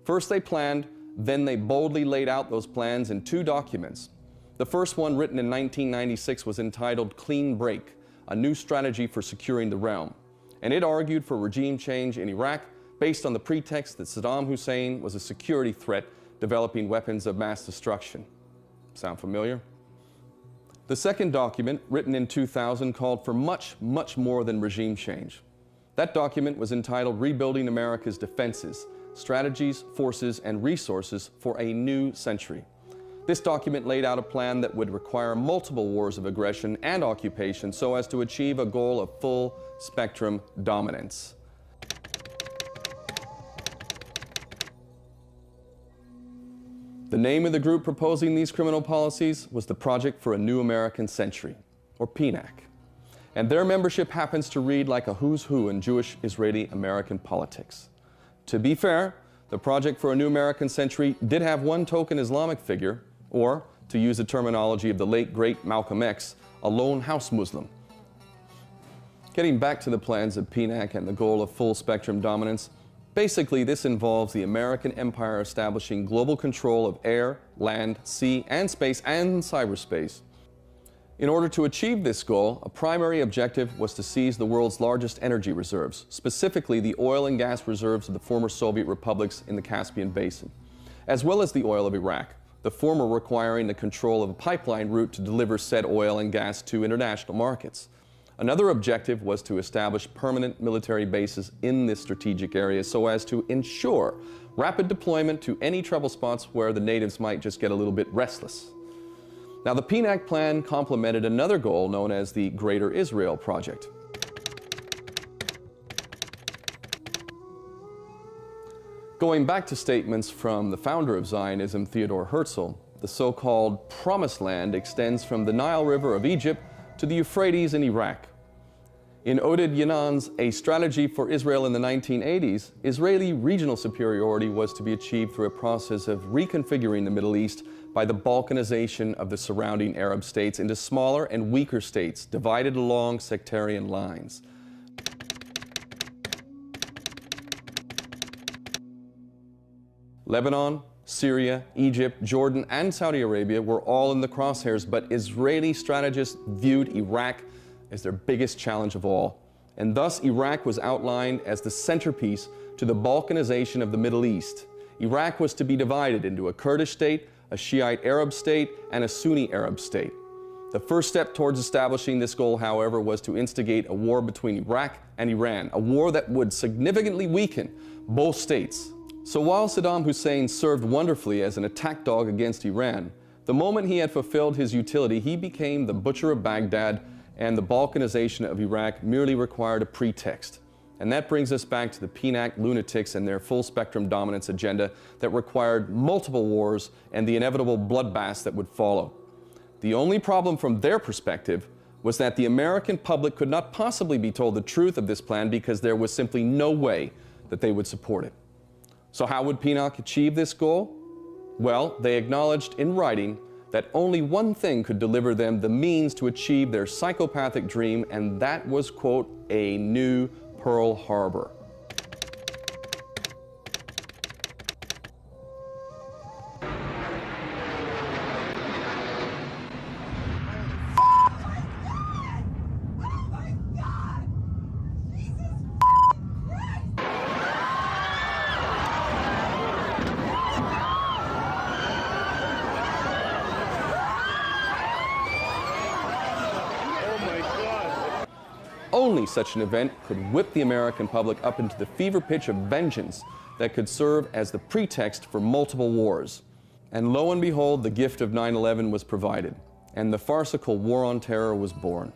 First they planned, then they boldly laid out those plans in two documents. The first one, written in 1996, was entitled Clean Break, a new strategy for securing the realm. And it argued for regime change in Iraq based on the pretext that Saddam Hussein was a security threat developing weapons of mass destruction. Sound familiar? The second document, written in 2000, called for much, much more than regime change. That document was entitled Rebuilding America's Defenses, Strategies, Forces, and Resources for a New Century. This document laid out a plan that would require multiple wars of aggression and occupation so as to achieve a goal of full spectrum dominance. The name of the group proposing these criminal policies was the Project for a New American Century, or PNAC. And their membership happens to read like a who's who in Jewish, Israeli, American politics. To be fair, the Project for a New American Century did have one token Islamic figure, or, to use the terminology of the late great Malcolm X, a lone house Muslim. Getting back to the plans of PNAC and the goal of full spectrum dominance, basically this involves the American empire establishing global control of air, land, sea, and space, and cyberspace. In order to achieve this goal, a primary objective was to seize the world's largest energy reserves, specifically the oil and gas reserves of the former Soviet republics in the Caspian Basin, as well as the oil of Iraq, the former requiring the control of a pipeline route to deliver said oil and gas to international markets. Another objective was to establish permanent military bases in this strategic area so as to ensure rapid deployment to any trouble spots where the natives might just get a little bit restless. Now, the PNAC plan complemented another goal known as the Greater Israel Project. Going back to statements from the founder of Zionism, Theodor Herzl, the so-called Promised Land extends from the Nile River of Egypt to the Euphrates in Iraq. In Oded Yanan's A Strategy for Israel in the 1980s, Israeli regional superiority was to be achieved through a process of reconfiguring the Middle East by the balkanization of the surrounding Arab states into smaller and weaker states divided along sectarian lines. Lebanon, Syria, Egypt, Jordan, and Saudi Arabia were all in the crosshairs, but Israeli strategists viewed Iraq as their biggest challenge of all. And thus Iraq was outlined as the centerpiece to the balkanization of the Middle East. Iraq was to be divided into a Kurdish state, a Shiite Arab state, and a Sunni Arab state. The first step towards establishing this goal, however, was to instigate a war between Iraq and Iran, a war that would significantly weaken both states. So while Saddam Hussein served wonderfully as an attack dog against Iran, the moment he had fulfilled his utility, he became the butcher of Baghdad, and the Balkanization of Iraq merely required a pretext. And that brings us back to the PNAC lunatics and their full-spectrum dominance agenda that required multiple wars and the inevitable bloodbaths that would follow. The only problem from their perspective was that the American public could not possibly be told the truth of this plan because there was simply no way that they would support it. So how would PNAC achieve this goal? Well, they acknowledged in writing that only one thing could deliver them the means to achieve their psychopathic dream, and that was, quote, a new Pearl Harbor. Only such an event could whip the American public up into the fever pitch of vengeance that could serve as the pretext for multiple wars. And lo and behold, the gift of 9/11 was provided, and the farcical war on terror was born.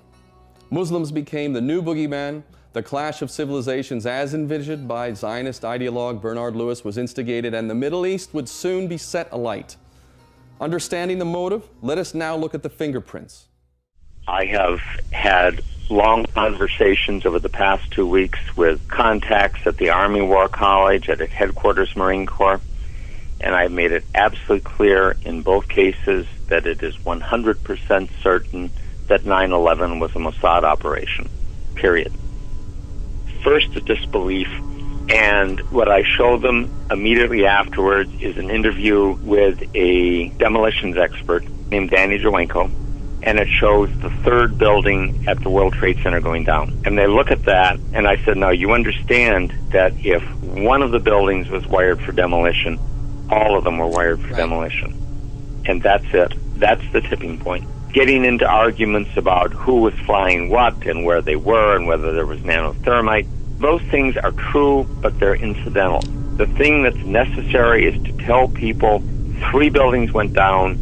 Muslims became the new boogeyman. The clash of civilizations as envisioned by Zionist ideologue Bernard Lewis was instigated, and the Middle East would soon be set alight. Understanding the motive, let us now look at the fingerprints. I have had long conversations over the past 2 weeks with contacts at the Army War College, at Headquarters Marine Corps, and I've made it absolutely clear in both cases that it is 100% certain that 9/11 was a Mossad operation, period. First, the disbelief, and what I show them immediately afterwards is an interview with a demolitions expert named Danny Jowenko, and it shows the third building at the World Trade Center going down. And they look at that, and I said, now you understand that if one of the buildings was wired for demolition, all of them were wired for demolition. And that's it. That's the tipping point. Getting into arguments about who was flying what and where they were and whether there was nanothermite, those things are true, but they're incidental. The thing that's necessary is to tell people 3 buildings went down,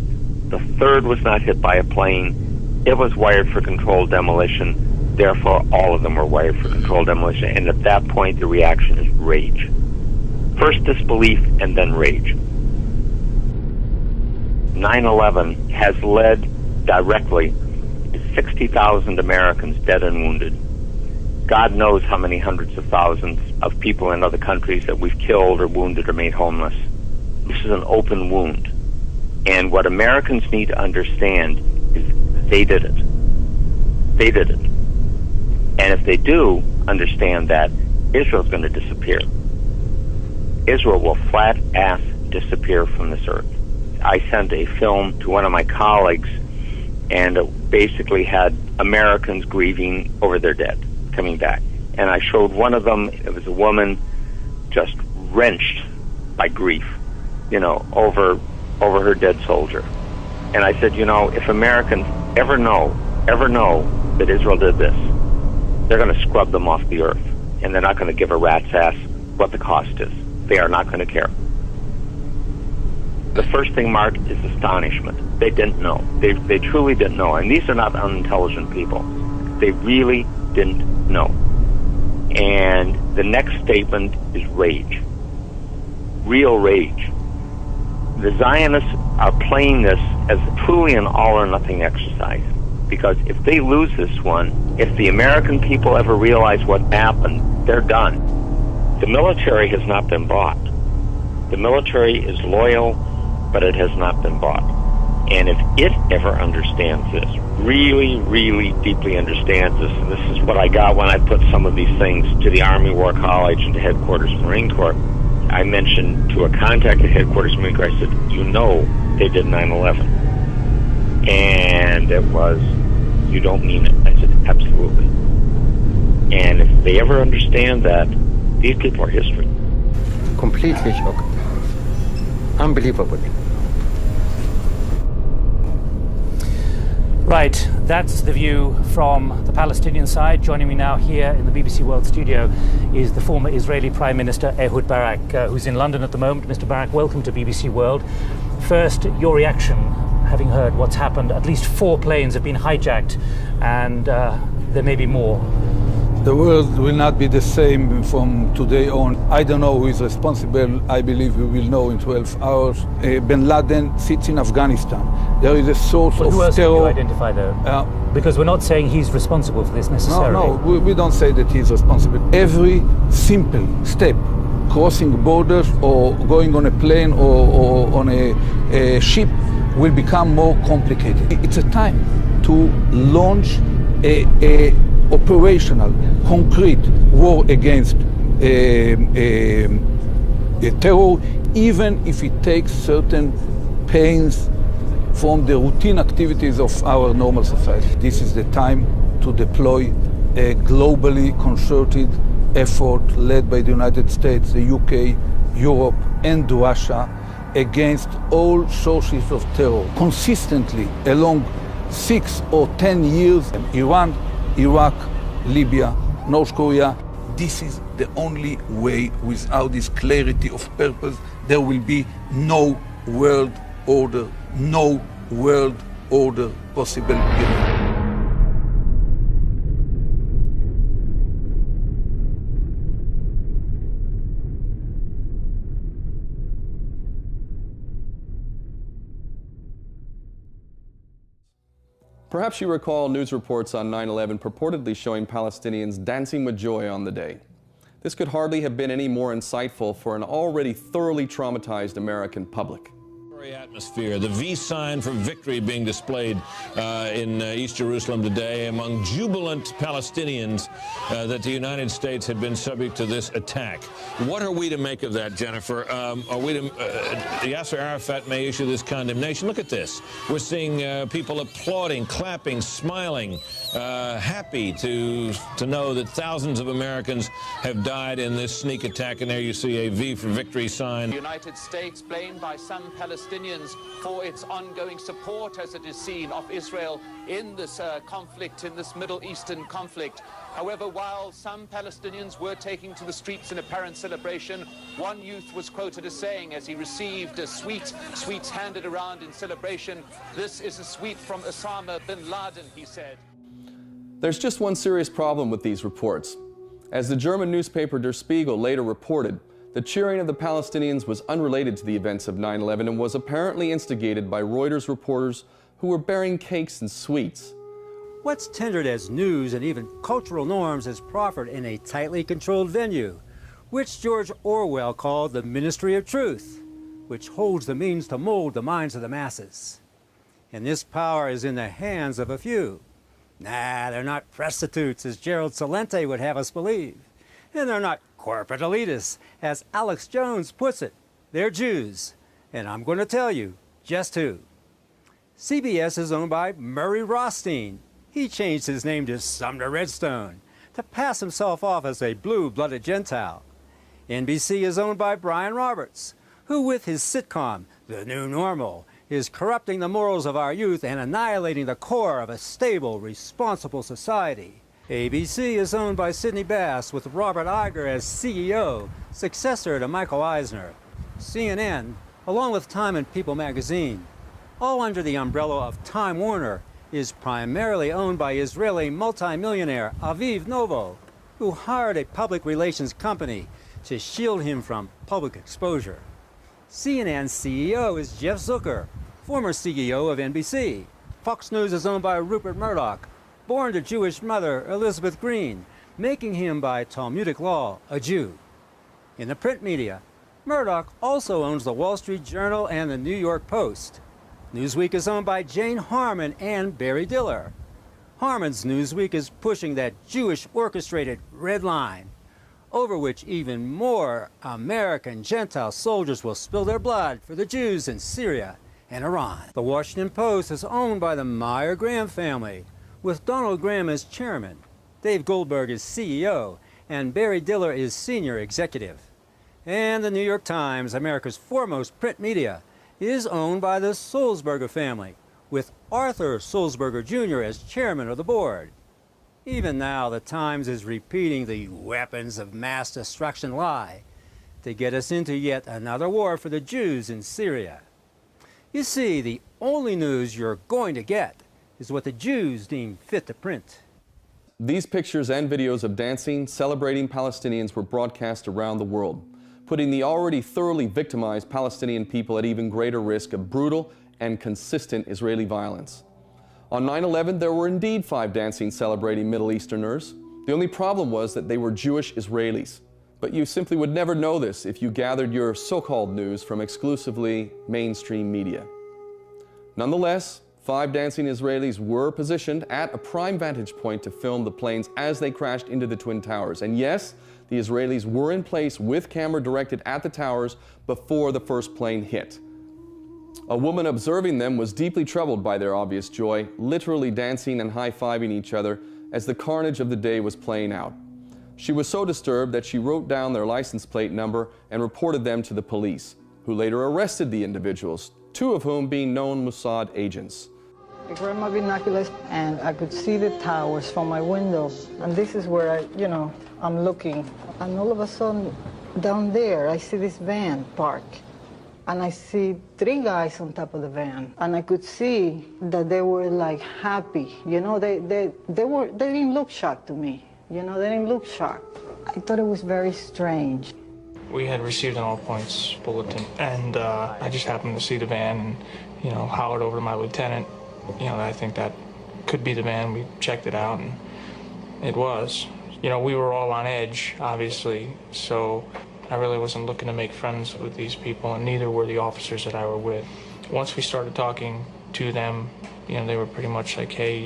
the third was not hit by a plane, it was wired for controlled demolition, therefore all of them were wired for controlled demolition, and at that point the reaction is rage. First disbelief and then rage. 9/11 has led directly to 60,000 Americans dead and wounded. God knows how many hundreds of thousands of people in other countries that we've killed or wounded or made homeless. This is an open wound. And what Americans need to understand is they did it. They did it. And if they do understand that, Israel's going to disappear. Israel will flat-ass disappear from this earth. I sent a film to one of my colleagues, and it basically had Americans grieving over their dead, coming back. And I showed one of them, it was a woman just wrenched by grief, over her dead soldier. And I said, if Americans ever know that Israel did this, they're going to scrub them off the earth. And they're not going to give a rat's ass what the cost is. They are not going to care. The first thing, Mark, is astonishment. They didn't know. They truly didn't know. And these are not unintelligent people. They really didn't know. And the next statement is rage. Real rage. The Zionists are playing this as truly an all-or-nothing exercise. Because if they lose this one, if the American people ever realize what happened, they're done. The military has not been bought. The military is loyal, but it has not been bought. And if it ever understands this, really, really deeply understands this, and this is what I got when I put some of these things to the Army War College and to Headquarters Marine Corps, I mentioned to a contact at Headquarters Marine Corps, I said, they did 9/11. And it was, you don't mean it. I said, absolutely. And if they ever understand that, these people are history. Completely shocked. Unbelievable. Right, that's the view from the Palestinian side. Joining me now here in the BBC World studio is the former Israeli Prime Minister Ehud Barak, who's in London at the moment. Mr. Barak, welcome to BBC World. First, your reaction, having heard what's happened. At least 4 planes have been hijacked, and there may be more. The world will not be the same from today on. I don't know who is responsible. I believe we will know in 12 hours. Bin Laden sits in Afghanistan. There is a source of who else terror. Can you identify, though? Because we're not saying he's responsible for this necessarily. No, we don't say that he's responsible. Every simple step, crossing borders or going on a plane or on a ship, will become more complicated. It's a time to launch a operational, concrete war against terror, even if it takes certain pains from the routine activities of our normal society. This is the time to deploy a globally concerted effort led by the United States, the UK, Europe, and Russia against all sources of terror. Consistently, along 6 or 10 years, Iran, Iraq, Libya, North Korea. This is the only way. Without this clarity of purpose, there will be no world order, no world order possible here. Perhaps you recall news reports on 9/11 purportedly showing Palestinians dancing with joy on the day. This could hardly have been any more insightful for an already thoroughly traumatized American public. Atmosphere, the V sign for victory being displayed in East Jerusalem today among jubilant Palestinians that the United States had been subject to this attack. What are we to make of that, Jennifer? Are we to, Yasser Arafat may issue this condemnation. Look at this. We're seeing people applauding, clapping, smiling, happy to know that thousands of Americans have died in this sneak attack, and there you see a V for victory sign. The United States blamed by some Palestinians for its ongoing support, as it is seen, of Israel in this conflict, in this Middle Eastern conflict. However, while some Palestinians were taking to the streets in apparent celebration, one youth was quoted as saying, as he received a sweets handed around in celebration, "This is a sweet from Osama bin Laden," he said. There's just one serious problem with these reports. As the German newspaper Der Spiegel later reported, the cheering of the Palestinians was unrelated to the events of 9/11 and was apparently instigated by Reuters reporters who were bearing cakes and sweets. What's tendered as news and even cultural norms is proffered in a tightly controlled venue, which George Orwell called the Ministry of Truth, which holds the means to mold the minds of the masses. And this power is in the hands of a few. Nah, they're not prostitutes, as Gerald Celente would have us believe. And they're not corporate elitists, as Alex Jones puts it. They're Jews. And I'm going to tell you just who. CBS is owned by Murray Rothstein. He changed his name to Sumner Redstone to pass himself off as a blue-blooded Gentile. NBC is owned by Brian Roberts, who with his sitcom, The New Normal, is corrupting the morals of our youth and annihilating the core of a stable, responsible society. ABC is owned by Sidney Bass, with Robert Iger as CEO, successor to Michael Eisner. CNN, along with Time and People magazine, all under the umbrella of Time Warner, is primarily owned by Israeli multimillionaire Aviv Novo, who hired a public relations company to shield him from public exposure. CNN's CEO is Jeff Zucker, former CEO of NBC. Fox News is owned by Rupert Murdoch, born to Jewish mother Elizabeth Green, making him by Talmudic law a Jew. In the print media, Murdoch also owns the Wall Street Journal and the New York Post. Newsweek is owned by Jane Harman and Barry Diller. Harman's Newsweek is pushing that Jewish orchestrated red line, over which even more American Gentile soldiers will spill their blood for the Jews in Syria and Iran. The Washington Post is owned by the Meyer-Graham family, with Donald Graham as chairman, Dave Goldberg is CEO, and Barry Diller is senior executive. And the New York Times, America's foremost print media, is owned by the Sulzberger family, with Arthur Sulzberger Jr. as chairman of the board. Even now, the Times is repeating the weapons of mass destruction lie to get us into yet another war for the Jews in Syria. You see, the only news you're going to get is what the Jews deem fit to print. These pictures and videos of dancing, celebrating Palestinians were broadcast around the world, putting the already thoroughly victimized Palestinian people at even greater risk of brutal and consistent Israeli violence. On 9/11, there were indeed 5 dancing celebrating Middle Easterners. The only problem was that they were Jewish Israelis. But you simply would never know this if you gathered your so-called news from exclusively mainstream media. Nonetheless, 5 dancing Israelis were positioned at a prime vantage point to film the planes as they crashed into the Twin Towers. And yes, the Israelis were in place with camera directed at the towers before the first plane hit. A woman observing them was deeply troubled by their obvious joy, literally dancing and high-fiving each other as the carnage of the day was playing out. She was so disturbed that she wrote down their license plate number and reported them to the police, who later arrested the individuals, 2 of whom being known Mossad agents. I grabbed my binoculars and I could see the towers from my window. And this is where I'm looking. And all of a sudden, down there, I see this van parked. And I see 3 guys on top of the van. And I could see that they were like happy. They didn't look shocked to me. They didn't look shocked. I thought it was very strange. We had received an all-points bulletin, and I just happened to see the van and, hollered over to my lieutenant. I think that could be the van. We checked it out, and it was. We were all on edge, obviously, so I really wasn't looking to make friends with these people, and neither were the officers that I were with. Once we started talking to them, they were pretty much like, hey,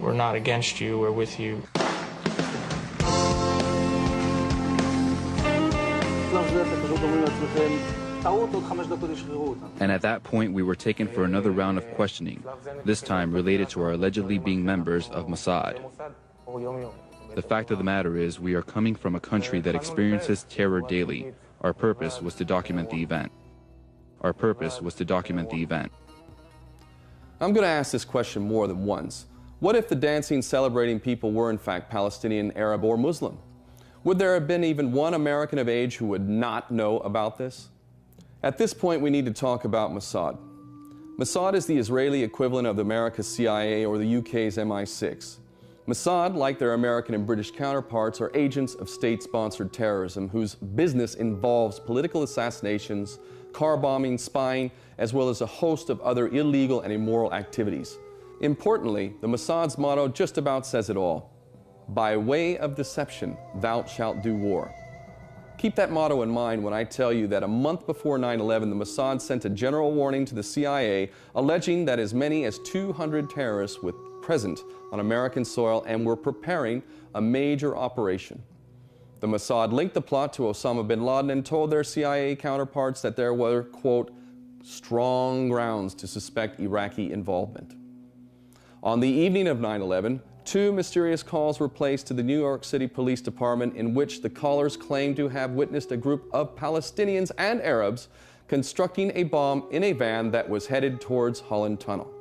we're not against you, we're with you. And at that point, we were taken for another round of questioning, this time related to our allegedly being members of Mossad. The fact of the matter is, we are coming from a country that experiences terror daily. Our purpose was to document the event. Our purpose was to document the event. I'm going to ask this question more than once. What if the dancing, celebrating people were in fact Palestinian, Arab, or Muslim? Would there have been even one American of age who would not know about this? At this point, we need to talk about Mossad. Mossad is the Israeli equivalent of America's CIA or the UK's MI6. Mossad, like their American and British counterparts, are agents of state-sponsored terrorism whose business involves political assassinations, car bombing, spying, as well as a host of other illegal and immoral activities. Importantly, the Mossad's motto just about says it all. By way of deception, thou shalt do war. Keep that motto in mind when I tell you that a month before 9/11, the Mossad sent a general warning to the CIA alleging that as many as 200 terrorists were present on American soil and were preparing a major operation. The Mossad linked the plot to Osama bin Laden and told their CIA counterparts that there were, quote, strong grounds to suspect Iraqi involvement. On the evening of 9/11, 2 mysterious calls were placed to the New York City Police Department in which the callers claimed to have witnessed a group of Palestinians and Arabs constructing a bomb in a van that was headed towards Holland Tunnel.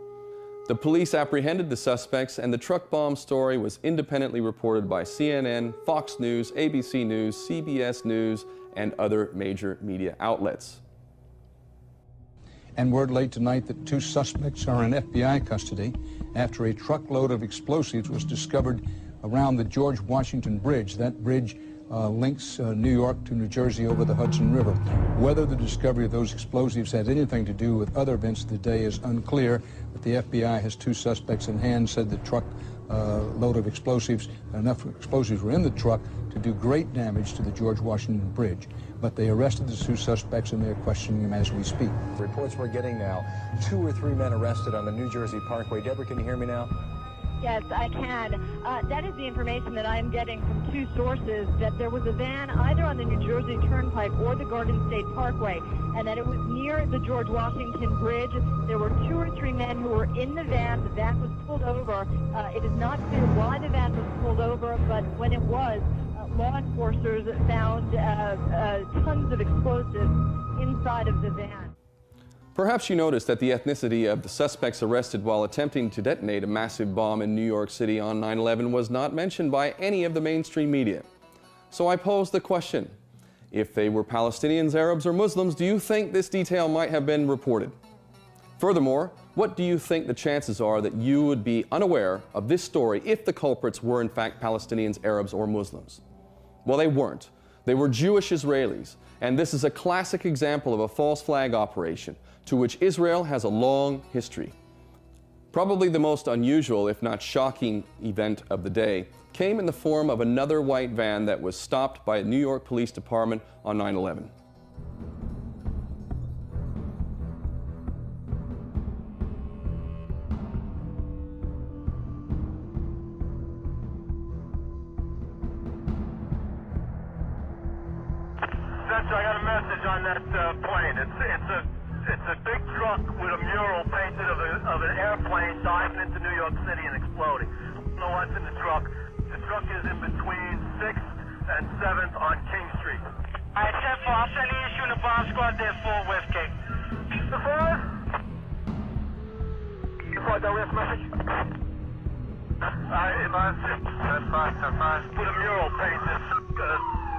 The police apprehended the suspects, and the truck bomb story was independently reported by CNN, Fox News, ABC News, CBS News, and other major media outlets. And word late tonight that 2 suspects are in FBI custody after a truckload of explosives was discovered around the George Washington Bridge. That bridge links New York to New Jersey over the Hudson River. Whether the discovery of those explosives had anything to do with other events of the day is unclear, but the FBI has 2 suspects in hand, said the truck load of explosives, enough explosives were in the truck to do great damage to the George Washington Bridge. But they arrested the 2 suspects and they're questioning them as we speak. Reports we're getting now, 2 or 3 men arrested on the New Jersey Parkway. Deborah, can you hear me now? Yes, I can. That is the information that I'm getting from 2 sources, that there was a van either on the New Jersey Turnpike or the Garden State Parkway, and that it was near the George Washington Bridge. There were 2 or 3 men who were in the van. The van was pulled over. It is not clear why the van was pulled over, but when it was, law enforcers found tons of explosives inside of the van. Perhaps you noticed that the ethnicity of the suspects arrested while attempting to detonate a massive bomb in New York City on 9/11 was not mentioned by any of the mainstream media. So I posed the question, if they were Palestinians, Arabs, or Muslims, do you think this detail might have been reported? Furthermore, what do you think the chances are that you would be unaware of this story if the culprits were in fact Palestinians, Arabs, or Muslims? Well, they weren't. They were Jewish Israelis, and this is a classic example of a false flag operation to which Israel has a long history. Probably the most unusual, if not shocking, event of the day came in the form of another white van that was stopped by a New York Police Department on 9/11. I got a message on that plane. It's a big truck with a mural painted of an airplane diving into New York City and exploding. I don't know what's in the truck. The truck is in between 6th and 7th on King Street. All right, 10-4. I'll send the issue in the bomb squad there for West King. The 4? You got that last message? All right, that's fine. With a mural painted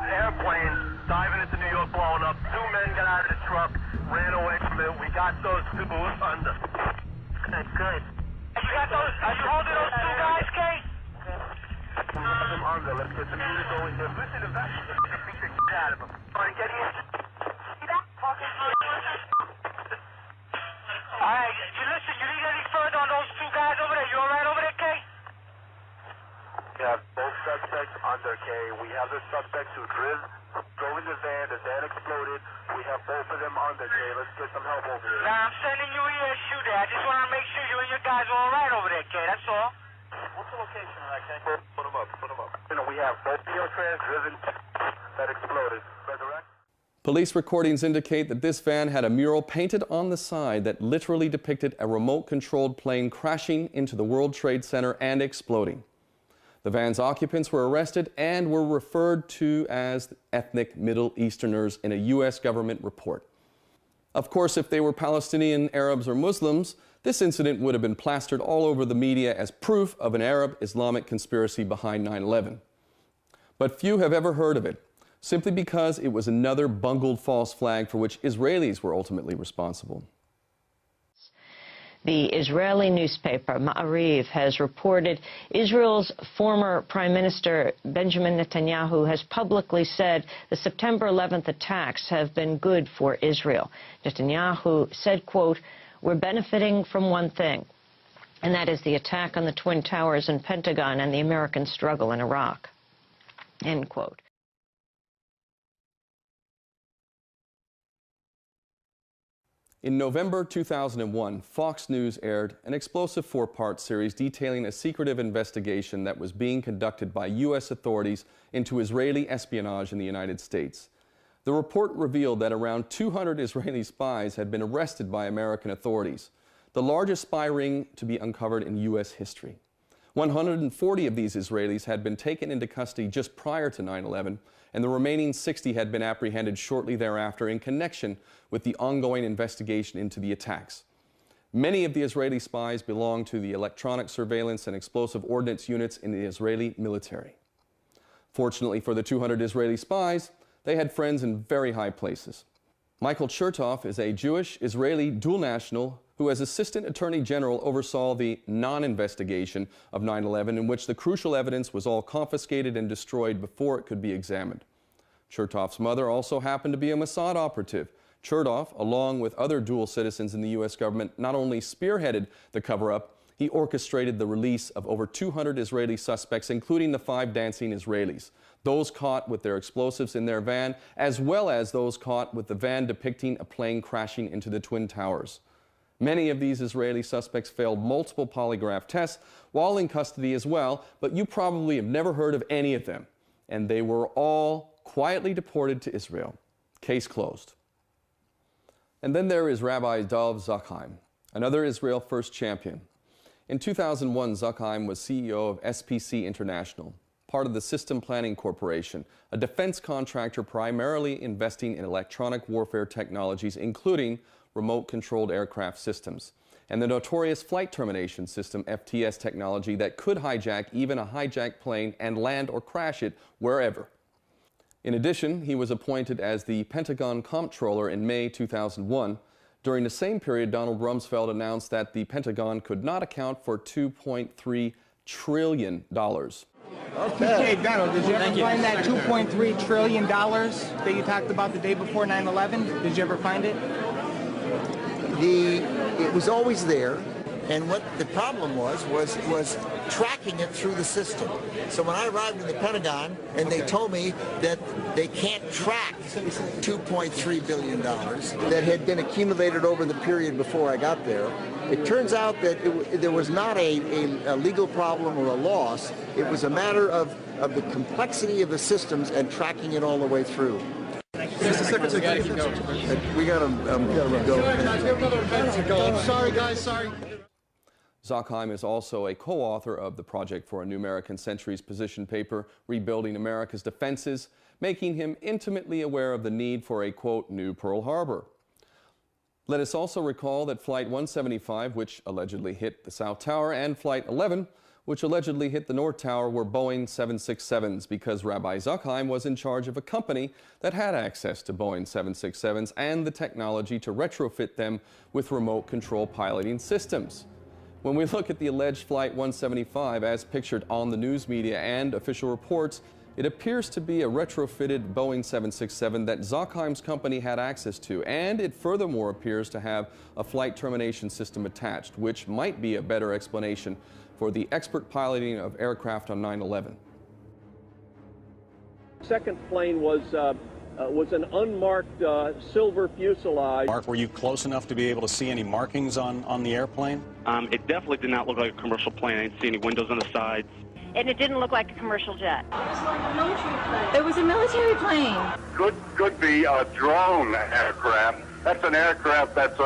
airplane diving into New York, blowing up. 2 men got out of the truck, ran away from it. We got those 2 under. That's good. You got those? Are you holding those 2 guys, Kay? We have them under. Let's get the music going here. Listen to that. Beat the shit out of them. All right, get in. See that? All right, listen, you need any further on those 2 guys over there? You all right over there, Kay? We have both suspects under, Kay. We have the suspects who drove in the van exploded. We have both of them under, Kay. Let's get some help over here. Now, I'm sending you here to shoot there. I just want to make sure you and your guys are all right over there, Kay. That's all. What's the location of that, Kay? Put them up. You know, we have both Neotrans driven that exploded. Resurrect? Police recordings indicate that this van had a mural painted on the side that literally depicted a remote-controlled plane crashing into the World Trade Center and exploding. The van's occupants were arrested and were referred to as ethnic Middle Easterners in a U.S. government report. Of course, if they were Palestinian, Arabs, or Muslims, this incident would have been plastered all over the media as proof of an Arab Islamic conspiracy behind 9/11. But few have ever heard of it, simply because it was another bungled false flag for which Israelis were ultimately responsible. The Israeli newspaper Ma'ariv has reported Israel's former Prime Minister Benjamin Netanyahu has publicly said the September 11th attacks have been good for Israel. Netanyahu said, quote, "We're benefiting from one thing, and that is the attack on the Twin Towers and Pentagon and the American struggle in Iraq," end quote. In November 2001, Fox News aired an explosive 4-part series detailing a secretive investigation that was being conducted by U.S. authorities into Israeli espionage in the United States. The report revealed that around 200 Israeli spies had been arrested by American authorities, the largest spy ring to be uncovered in U.S. history. 140 of these Israelis had been taken into custody just prior to 9/11, and the remaining 60 had been apprehended shortly thereafter in connection with the ongoing investigation into the attacks. Many of the Israeli spies belonged to the electronic surveillance and explosive ordnance units in the Israeli military. Fortunately for the 200 Israeli spies, they had friends in very high places. Michael Chertoff is a Jewish Israeli dual national who, as Assistant Attorney General, oversaw the non-investigation of 9/11, in which the crucial evidence was all confiscated and destroyed before it could be examined. Chertoff's mother also happened to be a Mossad operative. Chertoff, along with other dual citizens in the U.S. government, not only spearheaded the cover-up, he orchestrated the release of over 200 Israeli suspects, including the 5 dancing Israelis, those caught with their explosives in their van, as well as those caught with the van depicting a plane crashing into the Twin Towers. Many of these Israeli suspects failed multiple polygraph tests while in custody as well, but you probably have never heard of any of them, and they were all quietly deported to Israel. Case closed. And then there is Rabbi Dov Zakheim, another Israel First champion. In 2001, Zakheim was CEO of SPC International, part of the System Planning Corporation, a defense contractor primarily investing in electronic warfare technologies, including remote-controlled aircraft systems, and the notorious flight termination system, FTS technology, that could hijack even a hijacked plane and land or crash it wherever. In addition, he was appointed as the Pentagon Comptroller in May 2001. During the same period, Donald Rumsfeld announced that the Pentagon could not account for $2.3 trillion. Okay. Hey, Donald, did you ever find that $2.3 trillion that you talked about the day before 9/11? Did you ever find it? It was always there, and what the problem was tracking it through the system. So when I arrived in the Pentagon and they told me that they can't track $2.3 billion that had been accumulated over the period before I got there, it turns out that there was not a legal problem or a loss. It was a matter of the complexity of the systems and tracking it all the way through. Mr. Secretary, we got to go. Sorry, guys, sorry. Zuckheim is also a co-author of the Project for a New American Century's position paper, Rebuilding America's Defenses, making him intimately aware of the need for a, quote, new Pearl Harbor. Let us also recall that Flight 175, which allegedly hit the South Tower, and Flight 11, which allegedly hit the North Tower, were Boeing 767s because Rabbi Zuckheim was in charge of a company that had access to Boeing 767s and the technology to retrofit them with remote control piloting systems. When we look at the alleged Flight 175 as pictured on the news media and official reports, it appears to be a retrofitted Boeing 767 that Zuckheim's company had access to, and it furthermore appears to have a flight termination system attached, which might be a better explanation for the expert piloting of aircraft on 9/11. Second plane was an unmarked silver fuselage. Mark, were you close enough to be able to see any markings on the airplane? It definitely did not look like a commercial plane. I didn't see any windows on the sides. And it didn't look like a commercial jet. It was a military plane. Could be a drone aircraft. That's an aircraft that's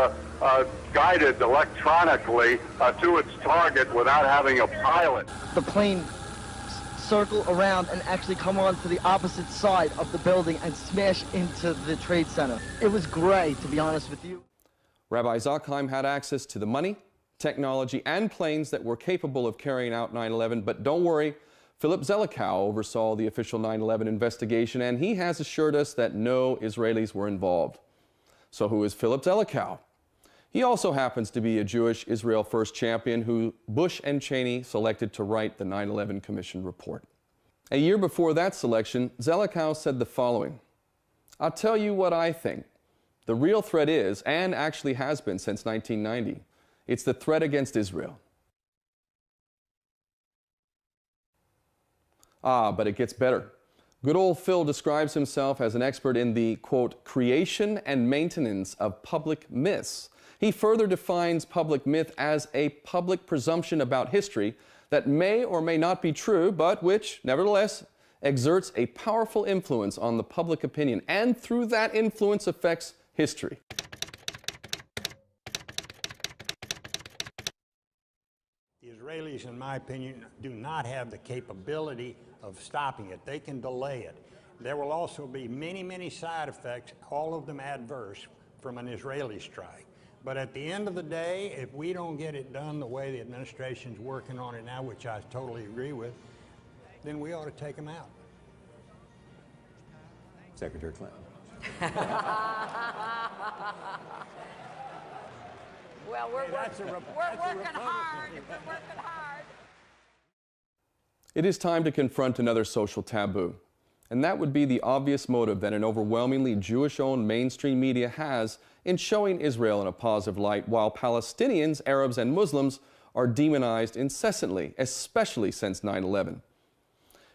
guided electronically to its target without having a pilot. The plane circle around and actually come on to the opposite side of the building and smash into the Trade Center. It was gray, to be honest with you. Rabbi Zuckheim had access to the money, technology, and planes that were capable of carrying out 9/11, but don't worry, Philip Zelikow oversaw the official 9/11 investigation, and he has assured us that no Israelis were involved. So who is Philip Zelikow? He also happens to be a Jewish Israel First champion who Bush and Cheney selected to write the 9/11 Commission report. A year before that selection, Zelikow said the following: "I'll tell you what I think. The real threat is, and actually has been since 1990, it's the threat against Israel." But it gets better. Good old Phil describes himself as an expert in the, quote, creation and maintenance of public myths. He further defines public myth as a public presumption about history that may or may not be true, but which, nevertheless, exerts a powerful influence on the public opinion, and through that influence affects history. The Israelis, in my opinion, do not have the capability of stopping it. They can delay it. There will also be many, many side effects, all of them adverse, from an Israeli strike. But at the end of the day, if we don't get it done the way the administration's working on it now, which I totally agree with, then we ought to take them out. Secretary Clinton. Well, we're working hard. We're working hard. It is time to confront another social taboo, and that would be the obvious motive that an overwhelmingly Jewish-owned mainstream media has in showing Israel in a positive light, while Palestinians, Arabs, and Muslims are demonized incessantly, especially since 9/11.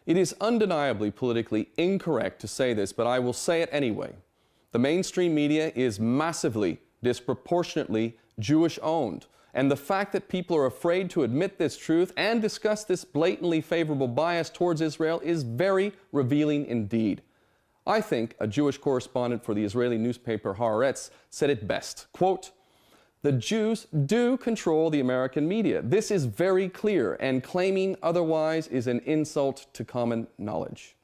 It is undeniably politically incorrect to say this, but I will say it anyway. The mainstream media is massively, disproportionately Jewish-owned, and the fact that people are afraid to admit this truth and discuss this blatantly favorable bias towards Israel is very revealing indeed. I think a Jewish correspondent for the Israeli newspaper Haaretz said it best, quote, "The Jews do control the American media. This is very clear, and claiming otherwise is an insult to common knowledge."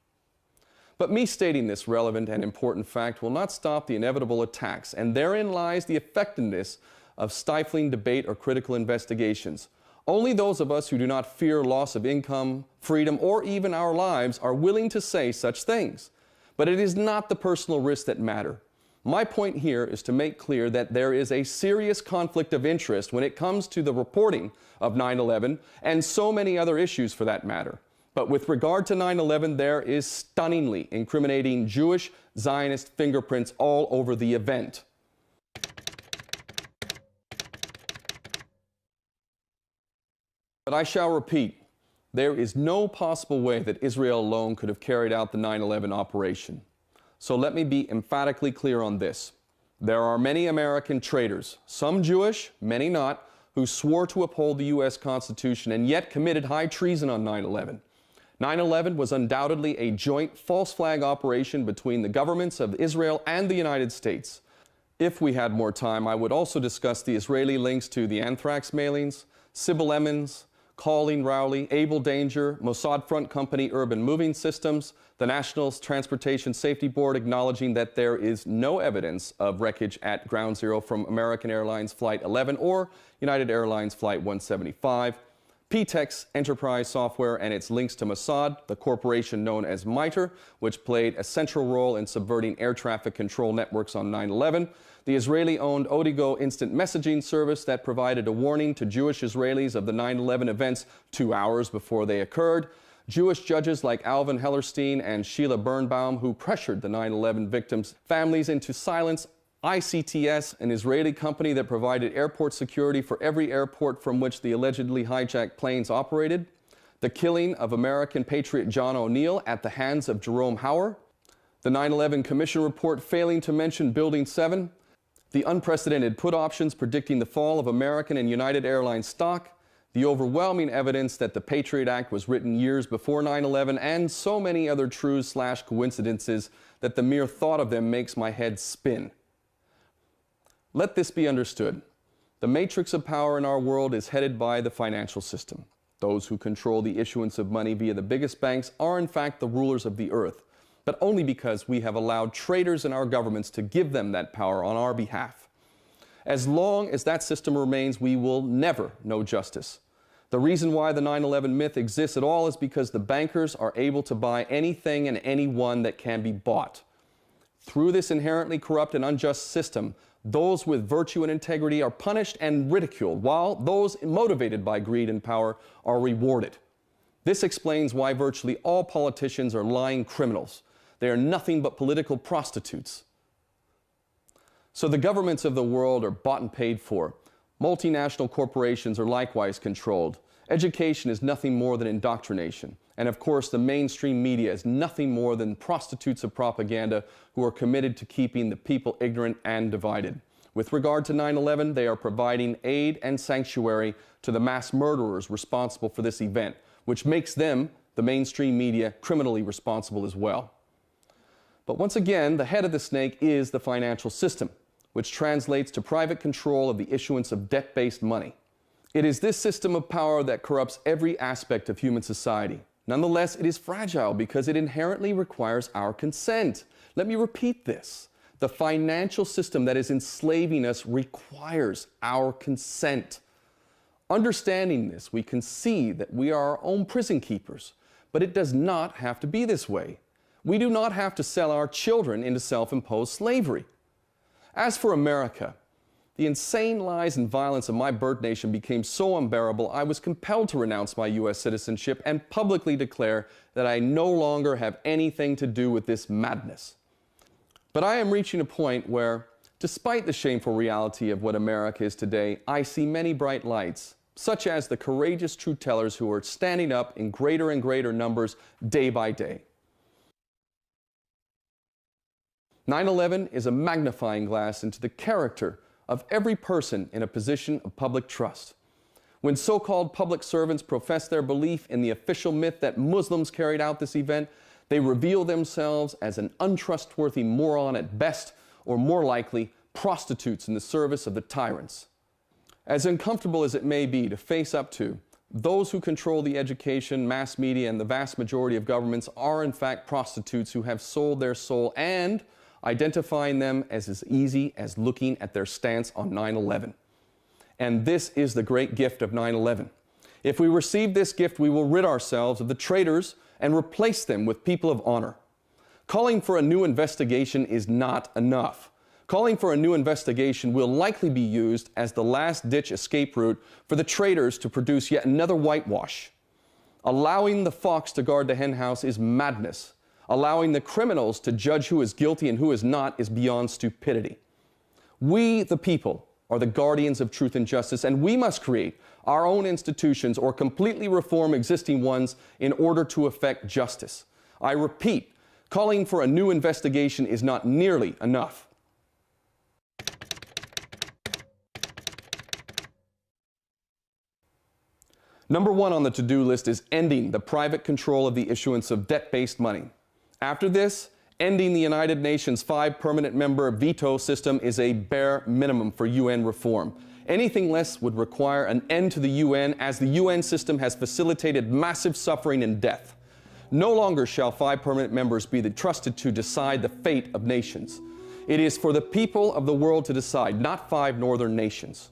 But me stating this relevant and important fact will not stop the inevitable attacks, and therein lies the effectiveness of stifling debate or critical investigations. Only those of us who do not fear loss of income, freedom, or even our lives are willing to say such things. But it is not the personal risks that matter. My point here is to make clear that there is a serious conflict of interest when it comes to the reporting of 9/11 and so many other issues for that matter. But with regard to 9/11, there is stunningly incriminating Jewish Zionist fingerprints all over the event. But I shall repeat, there is no possible way that Israel alone could have carried out the 9/11 operation. So let me be emphatically clear on this. There are many American traitors, some Jewish, many not, who swore to uphold the U.S. Constitution and yet committed high treason on 9/11. 9/11 was undoubtedly a joint false flag operation between the governments of Israel and the United States. If we had more time, I would also discuss the Israeli links to the anthrax mailings, Sybil Emmons, Colleen Rowley, Abel Danger, Mossad Front Company Urban Moving Systems, the National Transportation Safety Board acknowledging that there is no evidence of wreckage at Ground Zero from American Airlines Flight 11 or United Airlines Flight 175, PTEX Enterprise Software and its links to Mossad, the corporation known as MITRE, which played a central role in subverting air traffic control networks on 9/11, the Israeli-owned Odigo instant messaging service that provided a warning to Jewish Israelis of the 9/11 events 2 hours before they occurred, Jewish judges like Alvin Hellerstein and Sheila Birnbaum who pressured the 9/11 victims' families into silence, ICTS, an Israeli company that provided airport security for every airport from which the allegedly hijacked planes operated, the killing of American patriot John O'Neill at the hands of Jerome Hauer, the 9/11 Commission report failing to mention Building 7, the unprecedented put options predicting the fall of American and United Airlines stock, the overwhelming evidence that the Patriot Act was written years before 9/11, and so many other truths/coincidences that the mere thought of them makes my head spin. Let this be understood. The matrix of power in our world is headed by the financial system. Those who control the issuance of money via the biggest banks are in fact the rulers of the earth, but only because we have allowed traitors in our governments to give them that power on our behalf. As long as that system remains, we will never know justice. The reason why the 9/11 myth exists at all is because the bankers are able to buy anything and anyone that can be bought. Through this inherently corrupt and unjust system, those with virtue and integrity are punished and ridiculed, while those motivated by greed and power are rewarded. This explains why virtually all politicians are lying criminals. They are nothing but political prostitutes. So the governments of the world are bought and paid for. Multinational corporations are likewise controlled. Education is nothing more than indoctrination. And of course, the mainstream media is nothing more than prostitutes of propaganda who are committed to keeping the people ignorant and divided. With regard to 9/11, they are providing aid and sanctuary to the mass murderers responsible for this event, which makes them, the mainstream media, criminally responsible as well. But once again, the head of the snake is the financial system, which translates to private control of the issuance of debt-based money. It is this system of power that corrupts every aspect of human society. Nonetheless, it is fragile because it inherently requires our consent. Let me repeat this. The financial system that is enslaving us requires our consent. Understanding this, we can see that we are our own prison keepers, but it does not have to be this way. We do not have to sell our children into self-imposed slavery. As for America, the insane lies and violence of my birth nation became so unbearable, I was compelled to renounce my U.S. citizenship and publicly declare that I no longer have anything to do with this madness. But I am reaching a point where, despite the shameful reality of what America is today, I see many bright lights, such as the courageous truth tellers who are standing up in greater and greater numbers day by day. 9/11 is a magnifying glass into the character of every person in a position of public trust. When so-called public servants profess their belief in the official myth that Muslims carried out this event, they reveal themselves as an untrustworthy moron at best, or more likely, prostitutes in the service of the tyrants. As uncomfortable as it may be to face up to, Those who control the education, mass media, and the vast majority of governments are in fact prostitutes who have sold their soul, and identifying them as easy as looking at their stance on 9/11. And this is the great gift of 9/11. If we receive this gift, we will rid ourselves of the traitors and replace them with people of honor. Calling for a new investigation is not enough. Calling for a new investigation will likely be used as the last-ditch escape route for the traitors to produce yet another whitewash. Allowing the fox to guard the henhouse is madness. Allowing the criminals to judge who is guilty and who is not is beyond stupidity. We, the people, are the guardians of truth and justice, and we must create our own institutions or completely reform existing ones in order to effect justice. I repeat, calling for a new investigation is not nearly enough. Number one on the to-do list is ending the private control of the issuance of debt-based money. After this, ending the United Nations 5 permanent member veto system is a bare minimum for UN reform. Anything less would require an end to the UN, as the UN system has facilitated massive suffering and death. No longer shall 5 permanent members be trusted to decide the fate of nations. It is for the people of the world to decide, not 5 northern nations.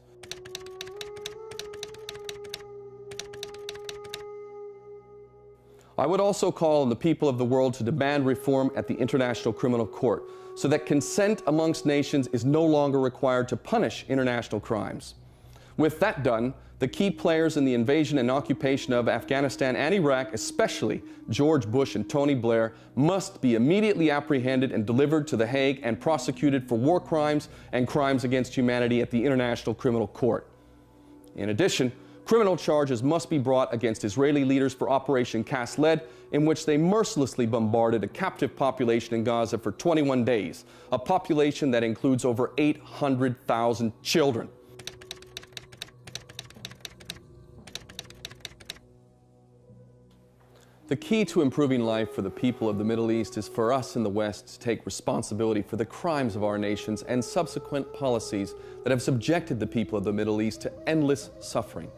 I would also call on the people of the world to demand reform at the International Criminal Court, so that consent amongst nations is no longer required to punish international crimes. With that done, the key players in the invasion and occupation of Afghanistan and Iraq, especially George Bush and Tony Blair, must be immediately apprehended and delivered to The Hague and prosecuted for war crimes and crimes against humanity at the International Criminal Court. In addition, criminal charges must be brought against Israeli leaders for Operation Cast Lead, in which they mercilessly bombarded a captive population in Gaza for 21 days, a population that includes over 800,000 children. The key to improving life for the people of the Middle East is for us in the West to take responsibility for the crimes of our nations and subsequent policies that have subjected the people of the Middle East to endless suffering.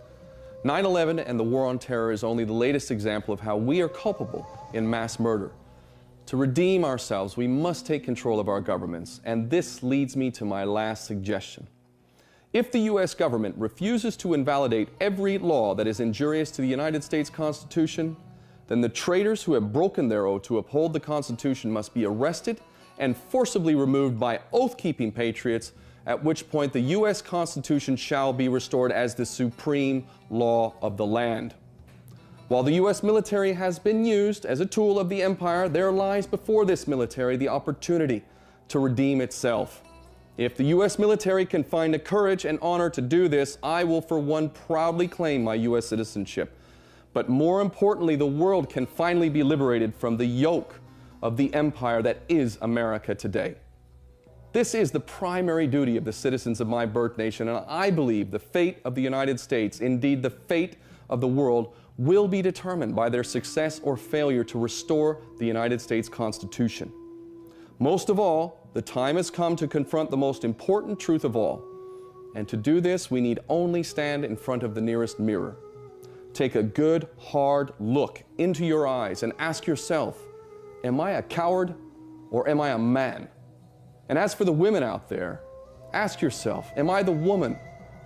9/11 and the war on terror is only the latest example of how we are culpable in mass murder. To redeem ourselves, we must take control of our governments, and this leads me to my last suggestion. If the U.S. government refuses to invalidate every law that is injurious to the United States Constitution, then the traitors who have broken their oath to uphold the Constitution must be arrested and forcibly removed by oath-keeping patriots, at which point the U.S. Constitution shall be restored as the supreme law of the land. While the U.S. military has been used as a tool of the empire, there lies before this military the opportunity to redeem itself. If the U.S. military can find the courage and honor to do this, I will for one proudly claim my U.S. citizenship. But more importantly, the world can finally be liberated from the yoke of the empire that is America today. This is the primary duty of the citizens of my birth nation, and I believe the fate of the United States, indeed the fate of the world, will be determined by their success or failure to restore the United States Constitution. Most of all, the time has come to confront the most important truth of all. And to do this, we need only stand in front of the nearest mirror. Take a good, hard look into your eyes and ask yourself, am I a coward or am I a man? And as for the women out there, ask yourself, am I the woman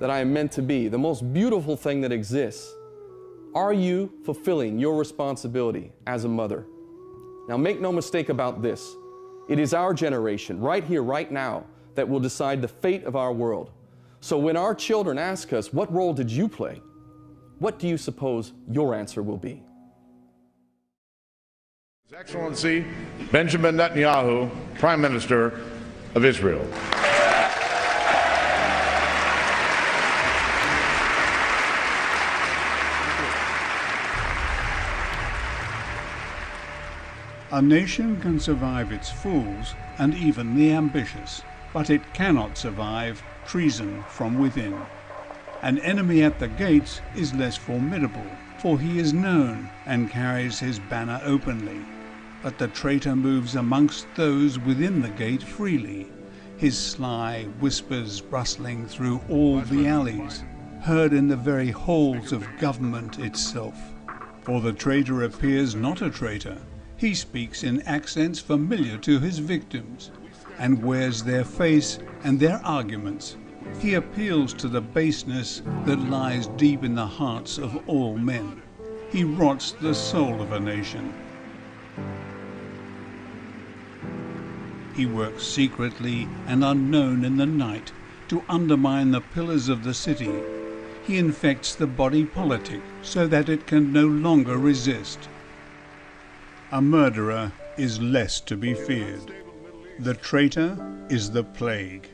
that I am meant to be, the most beautiful thing that exists? Are you fulfilling your responsibility as a mother? Now make no mistake about this. It is our generation, right here, right now, that will decide the fate of our world. So when our children ask us, what role did you play? What do you suppose your answer will be? His Excellency Benjamin Netanyahu, Prime Minister of Israel. A nation can survive its fools and even the ambitious, but it cannot survive treason from within. An enemy at the gates is less formidable, for he is known and carries his banner openly. But the traitor moves amongst those within the gate freely, his sly whispers rustling through all the alleys, heard in the very halls of government itself. For the traitor appears not a traitor. He speaks in accents familiar to his victims, and wears their face and their arguments. He appeals to the baseness that lies deep in the hearts of all men. He rots the soul of a nation. He works secretly and unknown in the night to undermine the pillars of the city. He infects the body politic so that it can no longer resist. A murderer is less to be feared. The traitor is the plague.